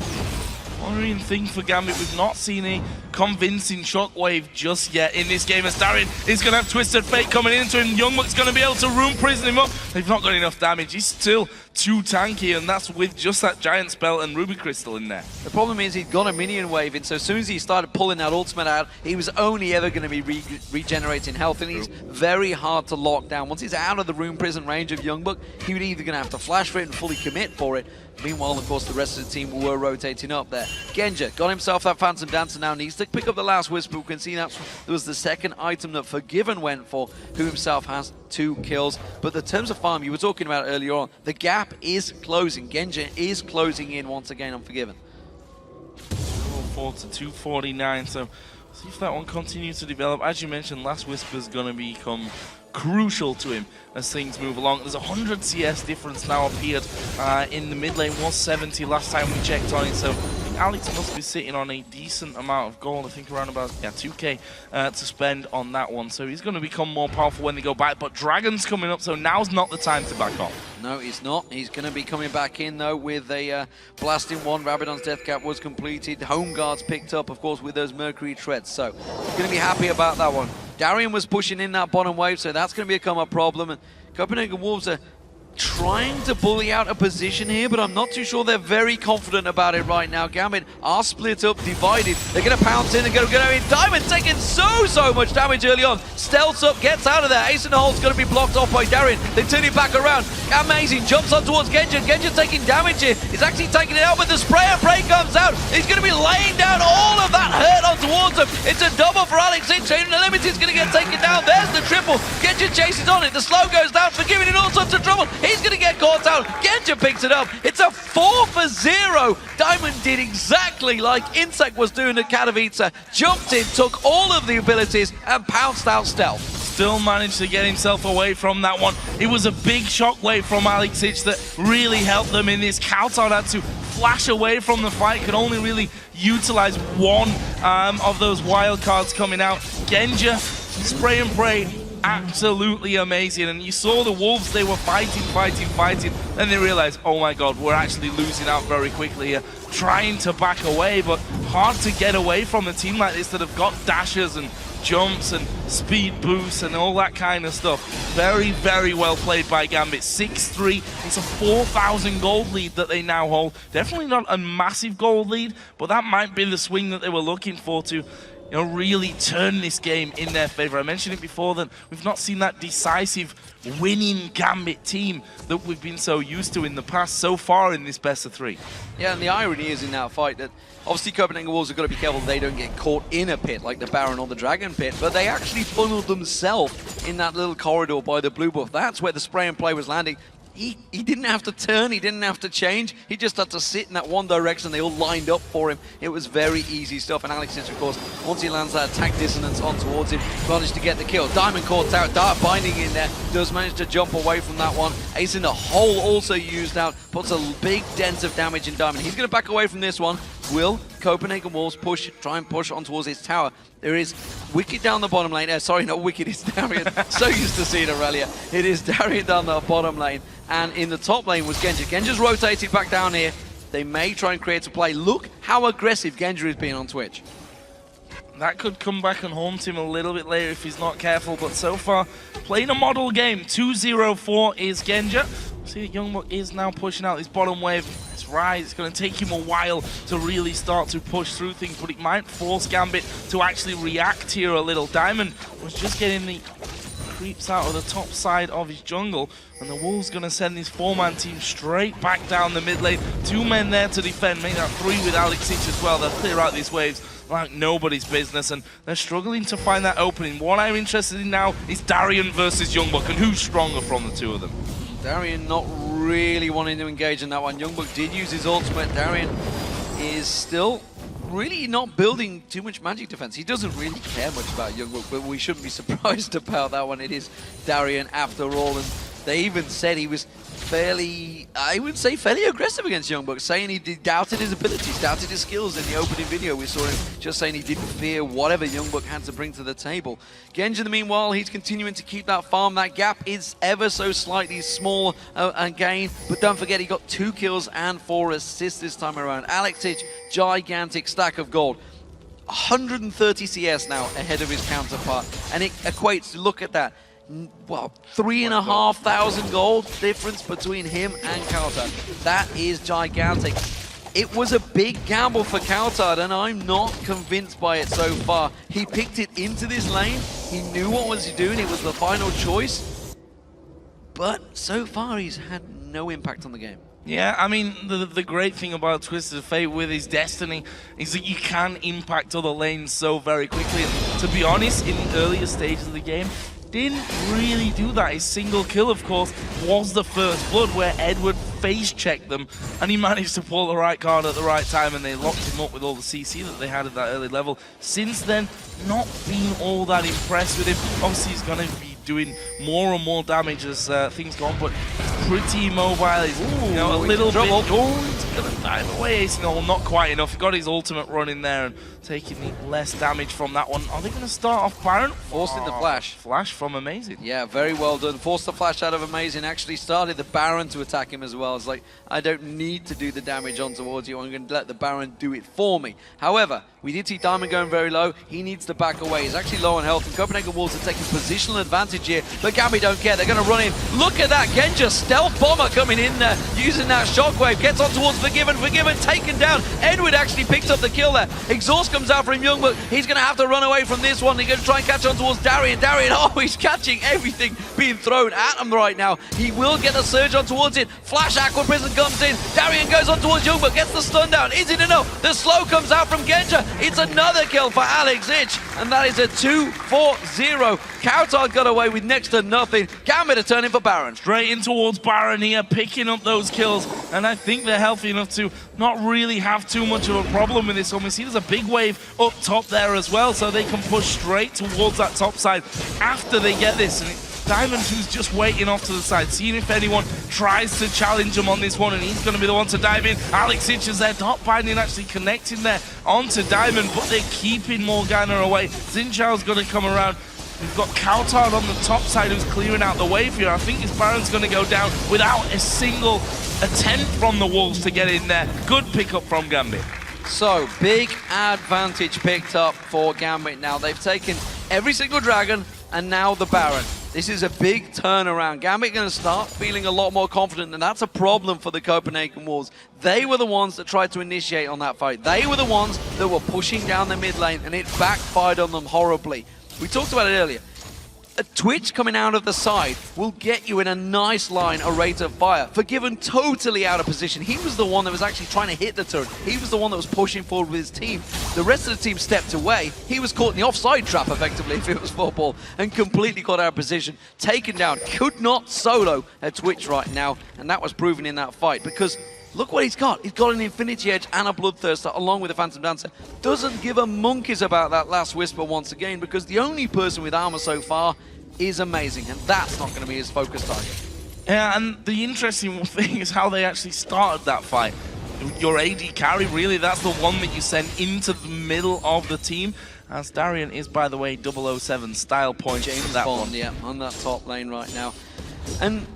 Worrying thing for Gambit, we've not seen a convincing shockwave just yet in this game, as Darien is going to have Twisted Fate coming into him. Youngbuck's going to be able to room prison him up. They've not got enough damage. He's still too tanky, and that's with just that Giant Spell and Ruby Crystal in there. The problem is he'd got a minion wave in, so as soon as he started pulling that ultimate out, he was only ever going to be regenerating health, and he's very hard to lock down. Once he's out of the room prison range of Youngbuck, he would either going to have to flash for it and fully commit for it. Meanwhile, of course, the rest of the team were rotating up there. Genja got himself that Phantom Dancer now, needs to pick up the last Whisper. We can see that was the second item that Forgiven went for, who himself has 2 kills. But the terms of farm you were talking about earlier on, the gap is closing. Genja is closing in once again on Forgiven. 4 to 249, so see if that one continues to develop. As you mentioned, Last Whisper is going to become crucial to him as things move along. There's 100 CS difference now appeared in the mid lane, was 70 last time we checked on it, so I think Alex must be sitting on a decent amount of gold. I think around about 2k to spend on that one, so he's going to become more powerful when they go back. But Dragon's coming up, so now's not the time to back off. No, he's not. He's going to be coming back in though with a blasting one. Rabadon's death cap was completed. Home guards picked up, of course, with those Mercury treads, so he's going to be happy about that one. Darien was pushing in that bottom wave, so that's going to become a problem. And Copenhagen Wolves are trying to bully out a position here, but I'm not too sure they're very confident about it right now. Gambit are split up, divided. They're going to pounce in and go in. Diamond taking so much damage early on. Stealths up, gets out of there. Ace in the hole's going to be blocked off by Darien. They turn it back around. Amazing, jumps on towards Genja. Genja taking damage here. He's actually taking it out, but the spray and pray comes out. He's going to be laying down all of that hurt on towards him. It's a double for Alex Inch. The Limited's going to get taken down. There's the triple. Genja chases on it. The slow goes down, Forgiving in all sorts of trouble. He's going to get caught out. Genja picks it up. It's a 4 for 0. Diamond did exactly like Insect was doing at Katowice. Jumped in, took all of the abilities, and pounced out stealth. Still managed to get himself away from that one. It was a big shockwave from Alex Hitch that really helped them in this. Kauton had to flash away from the fight, could only really utilize one of those wild cards coming out. Genja, spray and pray, absolutely amazing. And you saw the Wolves, they were fighting. Then they realized, oh my god, we're actually losing out very quickly here. Trying to back away, but hard to get away from a team like this that have got dashes and jumps and speed boosts and all that kind of stuff. Very well played by Gambit. 6-3. It's a 4,000 gold lead that they now hold. Definitely not a massive gold lead, but that might be the swing that they were looking for to really turn this game in their favor. I mentioned it before that we've not seen that decisive winning Gambit team that we've been so used to in the past so far in this best of 3. Yeah, and the irony is in that fight that obviously Copenhagen Wolves have got to be careful they don't get caught in a pit like the Baron or the Dragon pit, but they actually funneled themselves in that little corridor by the blue buff. That's where the spray and play was landing. He didn't have to turn, he didn't have to change, he just had to sit in that one direction. They all lined up for him. It was very easy stuff, and Alex Hitch, of course, once he lands that attack dissonance on towards him, managed to get the kill. Diamond caught out, Dart binding in there, does manage to jump away from that one. Ace in the hole also used out, puts a big dent of damage in Diamond. He's going to back away from this one. Will Copenhagen Wolves try and push on towards his tower? There is Wicked down the bottom lane. Sorry, not Wicked, it's Darien. So used to seeing Aurelia. It is Darien down the bottom lane. And in the top lane was Genja. Genja's rotated back down here. They may try and create a play. Look how aggressive Genja is being on Twitch. That could come back and haunt him a little bit later if he's not careful, but so far, playing a model game. 2-0-4 is Genja. See, Youngbuck is now pushing out this bottom wave. It's right, it's going to take him a while to really start to push through things, but it might force Gambit to actually react here a little. Diamond was just getting the creeps out of the top side of his jungle, and the Wolves going to send this 4-man team straight back down the mid lane. 2 men there to defend, make that 3 with Alex Hitch as well. They'll clear out these waves like nobody's business, and they're struggling to find that opening. What I'm interested in now is Darien versus Youngbuck, and who's stronger from the 2 of them. Darien not really wanting to engage in that one. Youngbuck did use his ultimate. Darien is still really not building too much magic defense. He doesn't really care much about Youngbook, but we shouldn't be surprised about that one. It is Darian after all, and they even said he was fairly, I would say fairly aggressive against Youngbook, saying he doubted his abilities, doubted his skills. In the opening video we saw him just saying he didn't fear whatever Youngbook had to bring to the table. Genji, in the meanwhile, he's continuing to keep that farm. That gap is ever so slightly small again, but don't forget he got 2 kills and 4 assists this time around. Alexich, gigantic stack of gold. 130 CS now ahead of his counterpart, and it equates to, look at that, well, 3,500 gold difference between him and Kautard. That is gigantic. It was a big gamble for Kautard, and I'm not convinced by it so far. He picked it into this lane. He knew what was he doing. It was the final choice. But so far, he's had no impact on the game. Yeah, I mean, the great thing about Twisted Fate with his Destiny is that you can impact other lanes so very quickly. And to be honest, in the earlier stages of the game, didn't really do that. His single kill, of course, was the first blood where Edward face-checked them, and he managed to pull the right card at the right time, and they locked him up with all the CC that they had at that early level. Since then, not been all that impressed with him. Obviously, he's going to be doing more and more damage as things go on, but pretty mobile. He's, you know, a little bit. Oh, he's going to dive away. Well, not quite enough. He got his ultimate run in there and taking less damage from that one. Are they going to start off Baron? Forced in the flash. Flash from Amazing. Yeah, very well done. Forced the flash out of Amazing. Actually started the Baron to attack him as well. It's like, I don't need to do the damage on towards you. I'm going to let the Baron do it for me. However, we did see Diamond going very low. He needs to back away. He's actually low on health, and Copenhagen Wolves are taking positional advantage here. But Gambit don't care. They're going to run in. Look at that. Genja, stealth bomber coming in there, using that shockwave. Gets on towards Forgiven. Forgiven taken down. Edward actually picks up the kill there. Exhaust comes out for him, Youngbook. He's going to have to run away from this one. He's going to try and catch on towards Darian. Darian, oh, he's catching everything being thrown at him right now. He will get a surge on towards it. Flash Aqua Prison comes in. Darian goes on towards Youngbook, gets the stun down. Is it enough? The slow comes out from Genja. It's another kill for Alex Ich, and that is a 2-4-0. Kautard got away with next to nothing. Gambit are turning for Baron. Straight in towards Baron here, picking up those kills, and I think they're healthy enough to not really have too much of a problem with this one. We see there's a big wave up top there as well, so they can push straight towards that top side after they get this. And Diamond, who's just waiting off to the side, seeing if anyone tries to challenge him on this one, and he's going to be the one to dive in. Alex Ich is there, not binding, actually connecting there onto Diamond, but they're keeping Morgana away. Xinchao's going to come around. We've got Kautard on the top side who's clearing out the wave here. I think this Baron's going to go down without a single attempt from the Wolves to get in there. Good pickup from Gambit. So, big advantage picked up for Gambit now. They've taken every single dragon and now the Baron. This is a big turnaround. Gambit going to start feeling a lot more confident, and that's a problem for the Copenhagen Wolves. They were the ones that tried to initiate on that fight. They were the ones that were pushing down the mid lane, and it backfired on them horribly. We talked about it earlier. A Twitch coming out of the side will get you in a nice line, a rate of fire. Forgiven totally out of position. He was the one that was actually trying to hit the turret. He was the one that was pushing forward with his team. The rest of the team stepped away. He was caught in the offside trap, effectively, if it was football, and completely got out of position. Taken down. Could not solo a Twitch right now, and that was proven in that fight, because look what he's got. He's got an Infinity Edge and a Bloodthirster along with a Phantom Dancer. Doesn't give a monkeys about that last Whisper once again, because the only person with armor so far is Amazing, and that's not going to be his focus target. Yeah, and the interesting thing is how they actually started that fight. Your AD carry, really, that's the one that you send into the middle of the team. As Darian is, by the way, 007 style point. James that Bond, one. yeah, on that top lane right now. And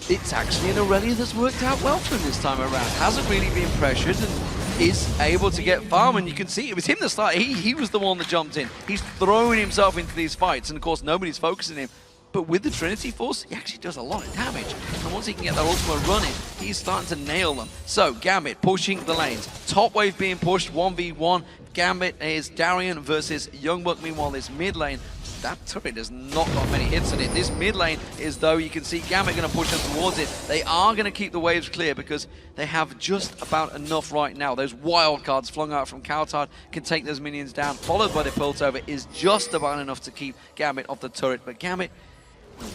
it's actually an Aurelia that's worked out well for him this time around. Hasn't really been pressured and is able to get farm, and you can see it was him that started. He was the one that jumped in. He's throwing himself into these fights, and of course nobody's focusing him. But with the Trinity Force, he actually does a lot of damage. And once he can get that ultimate running, he's starting to nail them. So Gambit pushing the lanes. Top wave being pushed, 1v1. Gambit is Darian versus Youngbook. Meanwhile, this mid lane, that turret has not got many hits in it. This mid lane is, though, you can see Gambit going to push them towards it. They are going to keep the waves clear because they have just about enough right now. Those wild cards flung out from Kautard can take those minions down, followed by the Piltover is just about enough to keep Gambit off the turret. But Gambit,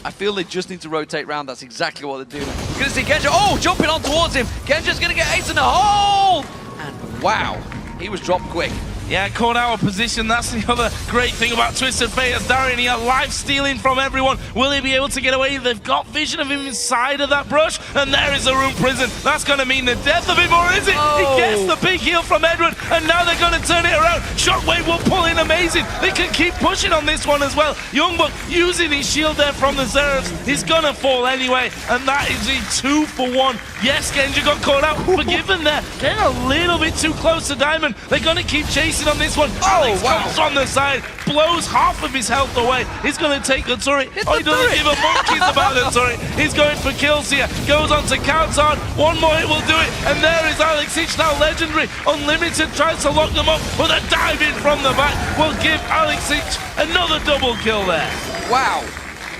I feel they just need to rotate round. That's exactly what they're doing. We're going to see Genja, oh, jumping on towards him. Genja's going to get ace in the hole! And wow. he was dropped quick. Yeah, caught out of position. That's the other great thing about Twisted Fate as Darian here, life stealing from everyone. Will he be able to get away? They've got vision of him inside of that brush, and there is a room prison. That's going to mean the death of him, or is it? Oh. He gets the big heal from Edward, and now they're going to turn it around. Shockwave will pull in amazing. They can keep pushing on this one as well. Youngbuck using his shield there from the Zerfs. He's going to fall anyway, and that is a 2-for-1. Yes, Genji got caught out. Forgiven there. Getting a little bit too close to Diamond. They're going to keep chasing on this one. Alex comes on the side, blows half of his health away. He's going to take the turret. He doesn't give a monkey's about the turret. He's going for kills here. Goes on to Countdown. One more hit will do it. And there is Alex Hitch, now legendary. Unlimited tries to lock them up, but a dive in from the back will give Alex Hitch another double kill there. Wow.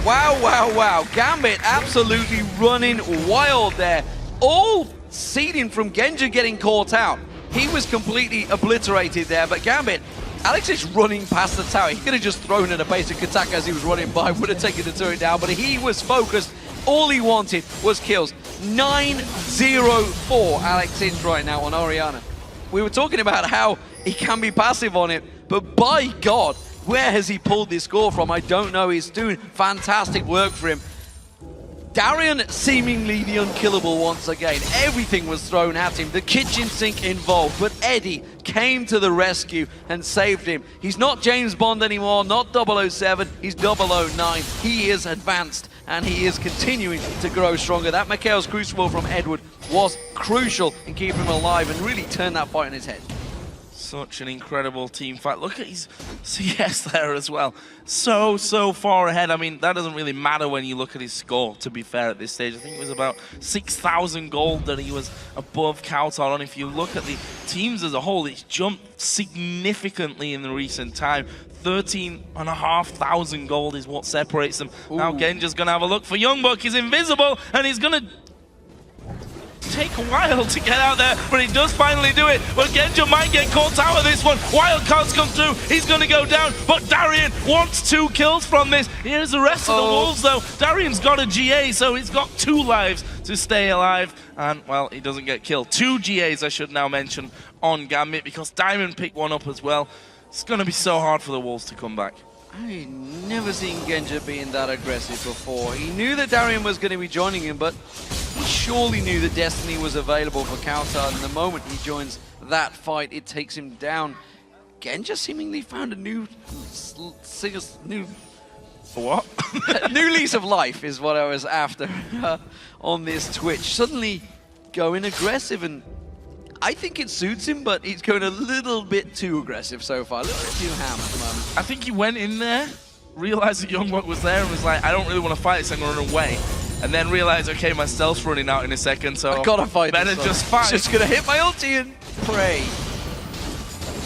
Wow, wow, wow. Gambit absolutely running wild there. All seeding from Genji getting caught out. He was completely obliterated there, but Gambit, Alex is running past the tower. He could have just thrown in a basic attack as he was running by, would have taken the turret down, but he was focused. All he wanted was kills. 9-0-4 Alex Hitch right now on Orianna. We were talking about how he can be passive on it, but by God, where has he pulled this score from? I don't know. He's doing fantastic work for him. Darian seemingly the unkillable once again. Everything was thrown at him, the kitchen sink involved, but Eddie came to the rescue and saved him. He's not James Bond anymore, not 007, he's 009. He is advanced and he is continuing to grow stronger. That Mikhail's Crucible from Edward was crucial in keeping him alive and really turned that fight on his head. Such an incredible team fight. Look at his CS there as well. So far ahead. I mean, that doesn't really matter when you look at his score, to be fair, at this stage. I think it was about 6,000 gold that he was above Kautar on. If you look at the teams as a whole, it's jumped significantly in the recent time. 13,500 gold is what separates them. Ooh. Now Genji's going to have a look for Youngbuck. He's invisible, and he's going to take a while to get out there, but he does finally do it. But Genji might get caught out of this one. Wildcards come through. He's going to go down, but Darian wants 2 kills from this. Here's the rest of the Wolves, though. Darian's got a GA, so he's got 2 lives to stay alive. And, well, he doesn't get killed. 2 GAs, I should now mention, on Gambit, because Diamond picked one up as well. It's going to be so hard for the Wolves to come back. I've never seen Genji being that aggressive before. He knew that Darian was going to be joining him, but he surely knew that Destiny was available for Kautar, and the moment he joins that fight, it takes him down. Genji seemingly found a new what? new lease of life is what I was after on this Twitch. Suddenly going aggressive, and I think it suits him, but he's going a little bit too aggressive so far, a little bit too ham at the moment. I think he went in there, realized that Youngbuck was there, and was like, I don't really want to fight this, I'm going to run away. And then realized, okay, my stealth's running out in a second, so I gotta fight better this just fight. Just gonna hit my ulti and pray.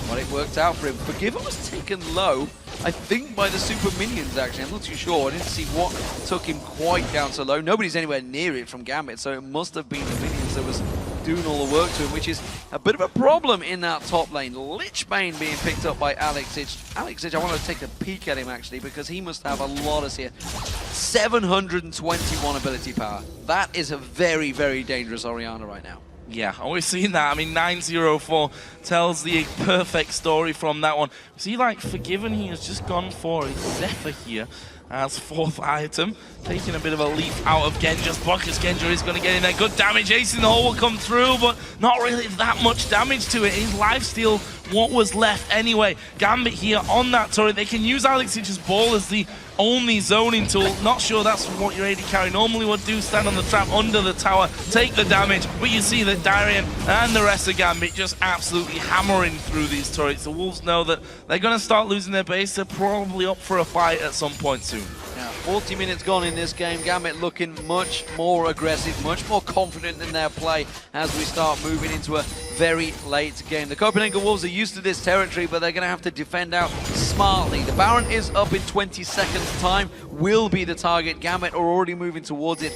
But it worked out for him. Forgiven was taken low, I think by the super minions actually. I'm not too sure. I didn't see what took him quite down so low. Nobody's anywhere near it from Gambit, so it must have been the minions that was doing all the work to him, which is a bit of a problem in that top lane. Lichbane being picked up by Alex Hitch. Alex Hitch, I want to take a peek at him actually, because he must have a lot of here. 721 ability power. That is a very, very dangerous Orianna right now. Yeah, we've seen that. I mean, 904 tells the perfect story from that one. See, like, Forgiven, he has just gone for a Zephyr here as 4th item, taking a bit of a leap out of Genji's bucket. Genji is going to get in there. Good damage. Ace in the hole will come through, but not really that much damage to it. His lifesteal, what was left anyway. Gambit here on that turret. They can use Alex Hitch's ball as the only zoning tool. Not sure that's what your AD carry normally would do. Stand on the trap under the tower, take the damage. But you see that Darian and the rest of Gambit just absolutely hammering through these turrets. The Wolves know that they're going to start losing their base. They're probably up for a fight at some point soon. Now, 40 minutes gone in this game. Gambit looking much more aggressive, much more confident in their play as we start moving into a very late game. The Copenhagen Wolves are used to this territory, but they're going to have to defend out smartly. The Baron is up in 20 seconds time, will be the target. Gambit are already moving towards it.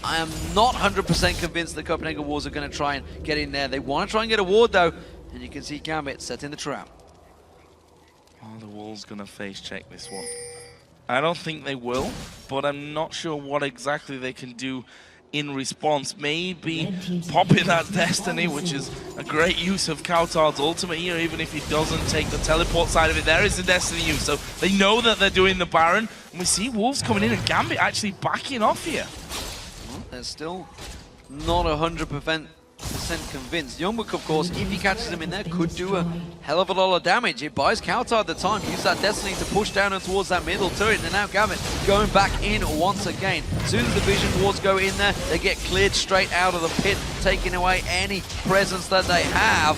I am not 100% convinced the Copenhagen Wolves are going to try and get in there. They want to try and get a ward though, and you can see Gambit setting the trap. Oh, the Wolves going to face check this one. I don't think they will, but I'm not sure what exactly they can do in response. Maybe popping that Destiny, which is a great use of Kautar's ultimate here, even if he doesn't take the teleport side of it. There is the Destiny use, so they know that they're doing the Baron. And we see Wolves coming in and Gambit actually backing off here. Well, they're still not 100% convinced. Youngbook, of course, if he catches him in there, could do a hell of a lot of damage. It buys Kautar the time, use that Destiny to push down and towards that middle turret, and now Gambit going back in once again. As soon as the Vision Wards go in there, they get cleared straight out of the pit, taking away any presence that they have.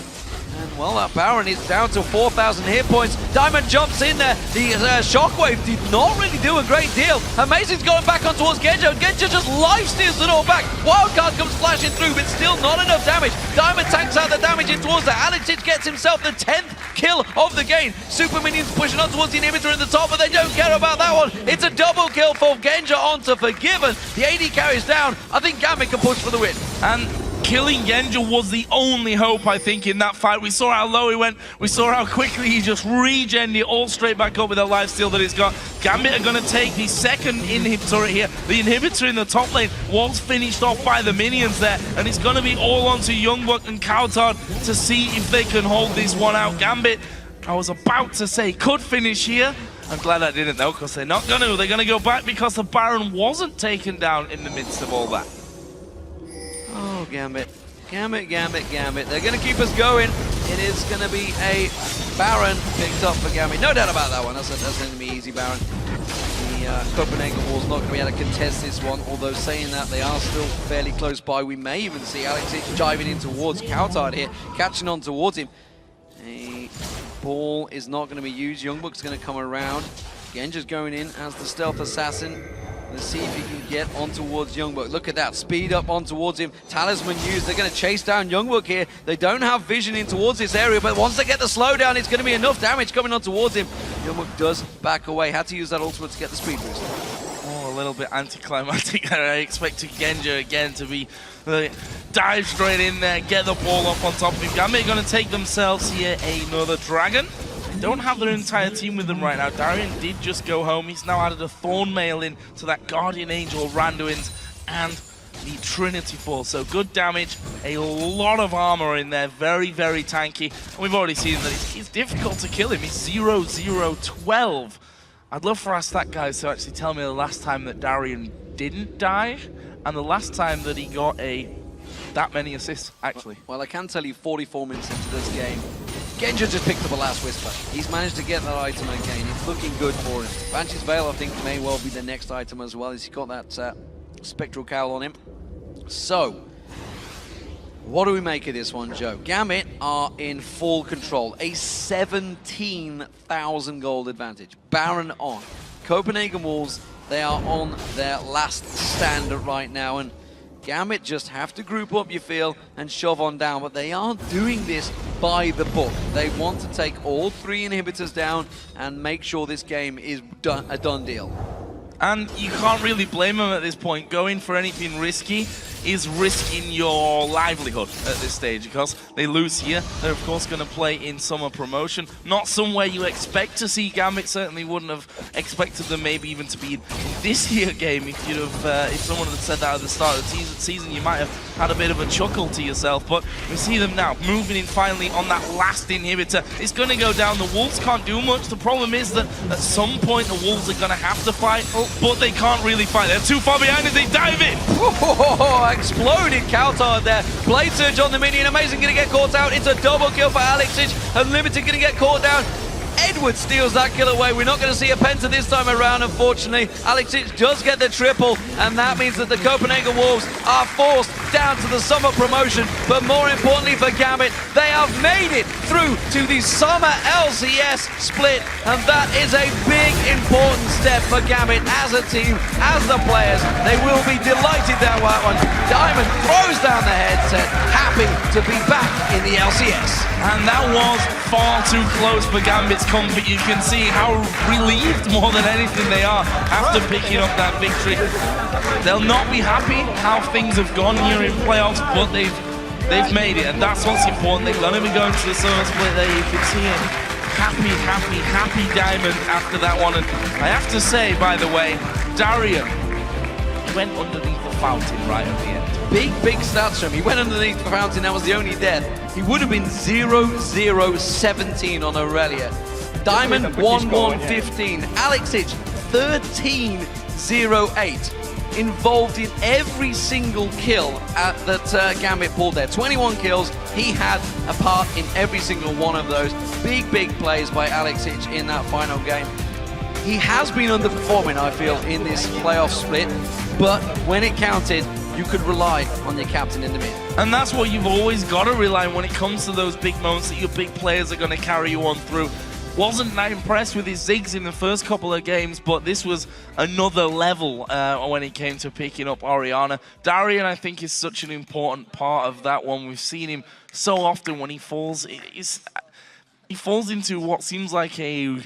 And well, that Baron is down to 4,000 hit points. Diamond jumps in there. The Shockwave did not really do a great deal. Amazing's going back on towards Genja. Genja just life steals it all back. Wildcard comes flashing through, but still not enough damage. Diamond tanks out the damage in towards that. Alexich gets himself the 10th kill of the game. Super minions pushing on towards the inhibitor in the top, but they don't care about that one. It's a double kill for Genja onto Forgiven. The AD carries down. I think Gambit can push for the win. And killing Genja was the only hope, I think, in that fight. We saw how low he went. We saw how quickly he just regened it all straight back up with that lifesteal that he's got. Gambit are going to take the second inhibitor here. The inhibitor in the top lane was finished off by the minions there, and it's going to be all onto Youngbuck and Kautar to see if they can hold this one out. Gambit, I was about to say, could finish here. I'm glad I didn't, though, because they're not going to. They're going to go back because the Baron wasn't taken down in the midst of all that. Oh, Gambit. Gambit, Gambit, Gambit. They're going to keep us going. It is going to be a Baron picked up for Gambit. No doubt about that one. That's going to be easy, Baron. The Copenhagen Wall's not going to be able to contest this one, although saying that, they are still fairly close by. We may even see Alexich diving in towards Kautar here, catching on towards him. A ball is not going to be used. Youngbuck's going to come around. Genja's going in as the stealth assassin. Let's see if he can get on towards Youngbuck. Look at that, speed up on towards him. Talisman used, they're going to chase down Youngbuck here. They don't have vision in towards this area, but once they get the slowdown, it's going to be enough damage coming on towards him. Youngbuck does back away, had to use that ultimate to get the speed boost. Oh, a little bit anticlimactic. I expected Genja again to be dive straight in there, get the ball up on top of him. Gambit going to take themselves here another dragon. Don't have their entire team with them right now. Darian did just go home. He's now added a Thornmail in to that Guardian Angel, Randuin's, and the Trinity Force. So good damage, a lot of armor in there, very, very tanky. And we've already seen that it's difficult to kill him. He's 0-0-12. I'd love for us that guys to actually tell me the last time that Darian didn't die, and the last time that he got that many assists, actually. Well, I can tell you 44 minutes into this game, Genja just picked up a last Whisper. He's managed to get that item again. It's looking good for him. Banshee's Veil, I think, may well be the next item as well, as he's got that Spectral Cowl on him. So, what do we make of this one, Joe? Gambit are in full control. A 17,000 gold advantage. Baron on. Copenhagen Wolves, they are on their last stand right now, and Gambit just have to group up, you feel, and shove on down, but they aren't doing this by the book. They want to take all three inhibitors down and make sure this game is a done deal. And you can't really blame them at this point. Going for anything risky is risking your livelihood at this stage, because they lose here. They're of course going to play in summer promotion. Not somewhere you expect to see Gambit. Certainly wouldn't have expected them maybe even to be in this year game. If you'd have, if someone had said that at the start of the season, you might have had a bit of a chuckle to yourself. But we see them now moving in finally on that last inhibitor. It's going to go down. The Wolves can't do much. The problem is that at some point the Wolves are going to have to fight, but they can't really fight. They're too far behind as they dive in. Exploded Kautar there. Blade Surge on the minion. Amazing going to get caught out. It's a double kill for Alexich. Unlimited going to get caught down. Edward steals that kill away. We're not going to see a Penta this time around, unfortunately. Alexich does get the triple, and that means that the Copenhagen Wolves are forced down to the summer promotion. But more importantly for Gambit, they have made it through to the summer LCS split, and that is a big, important step for Gambit as a team, as the players. They will be delighted that one. Diamond throws down the headset, happy to be back in the LCS. And that was far too close for Gambit's comfort. You can see how relieved more than anything they are after picking up that victory. They'll not be happy how things have gone here in playoffs, but they've made it, and that's what's important. They're going to be going to the summer split there. You can see it. Happy Diamond after that one. And I have to say, by the way, Darian went underneath the fountain right at the end. Big stats from him. He went underneath the fountain, that was the only death. He would have been 0-0-17 on Aurelia. Diamond 1-1-15. Alexic 13-0-8. Involved in every single kill that Gambit pulled there. 21 kills, he had a part in every single one of those. Big plays by Alexic in that final game. He has been underperforming, I feel, in this playoff split, but when it counted, you could rely on your captain in the mid. And that's what you've always got to rely on when it comes to those big moments that your big players are going to carry you on through. Wasn't that impressed with his zigs in the first couple of games, but this was another level when it came to picking up Orianna. Darian, I think, is such an important part of that one. We've seen him so often when he falls. He falls into what seems like a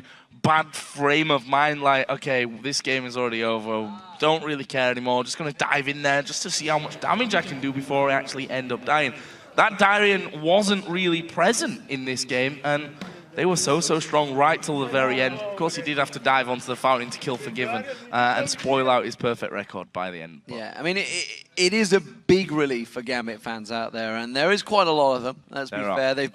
bad frame of mind, like, okay, this game is already over, don't really care anymore, just going to dive in there just to see how much damage I can do before I actually end up dying. That Darian wasn't really present in this game, and they were so strong right till the very end. Of course, he did have to dive onto the fountain to kill Forgiven and spoil out his perfect record by the end. But yeah, I mean, it is a big relief for Gambit fans out there, and there is quite a lot of them, let's be fair. They've been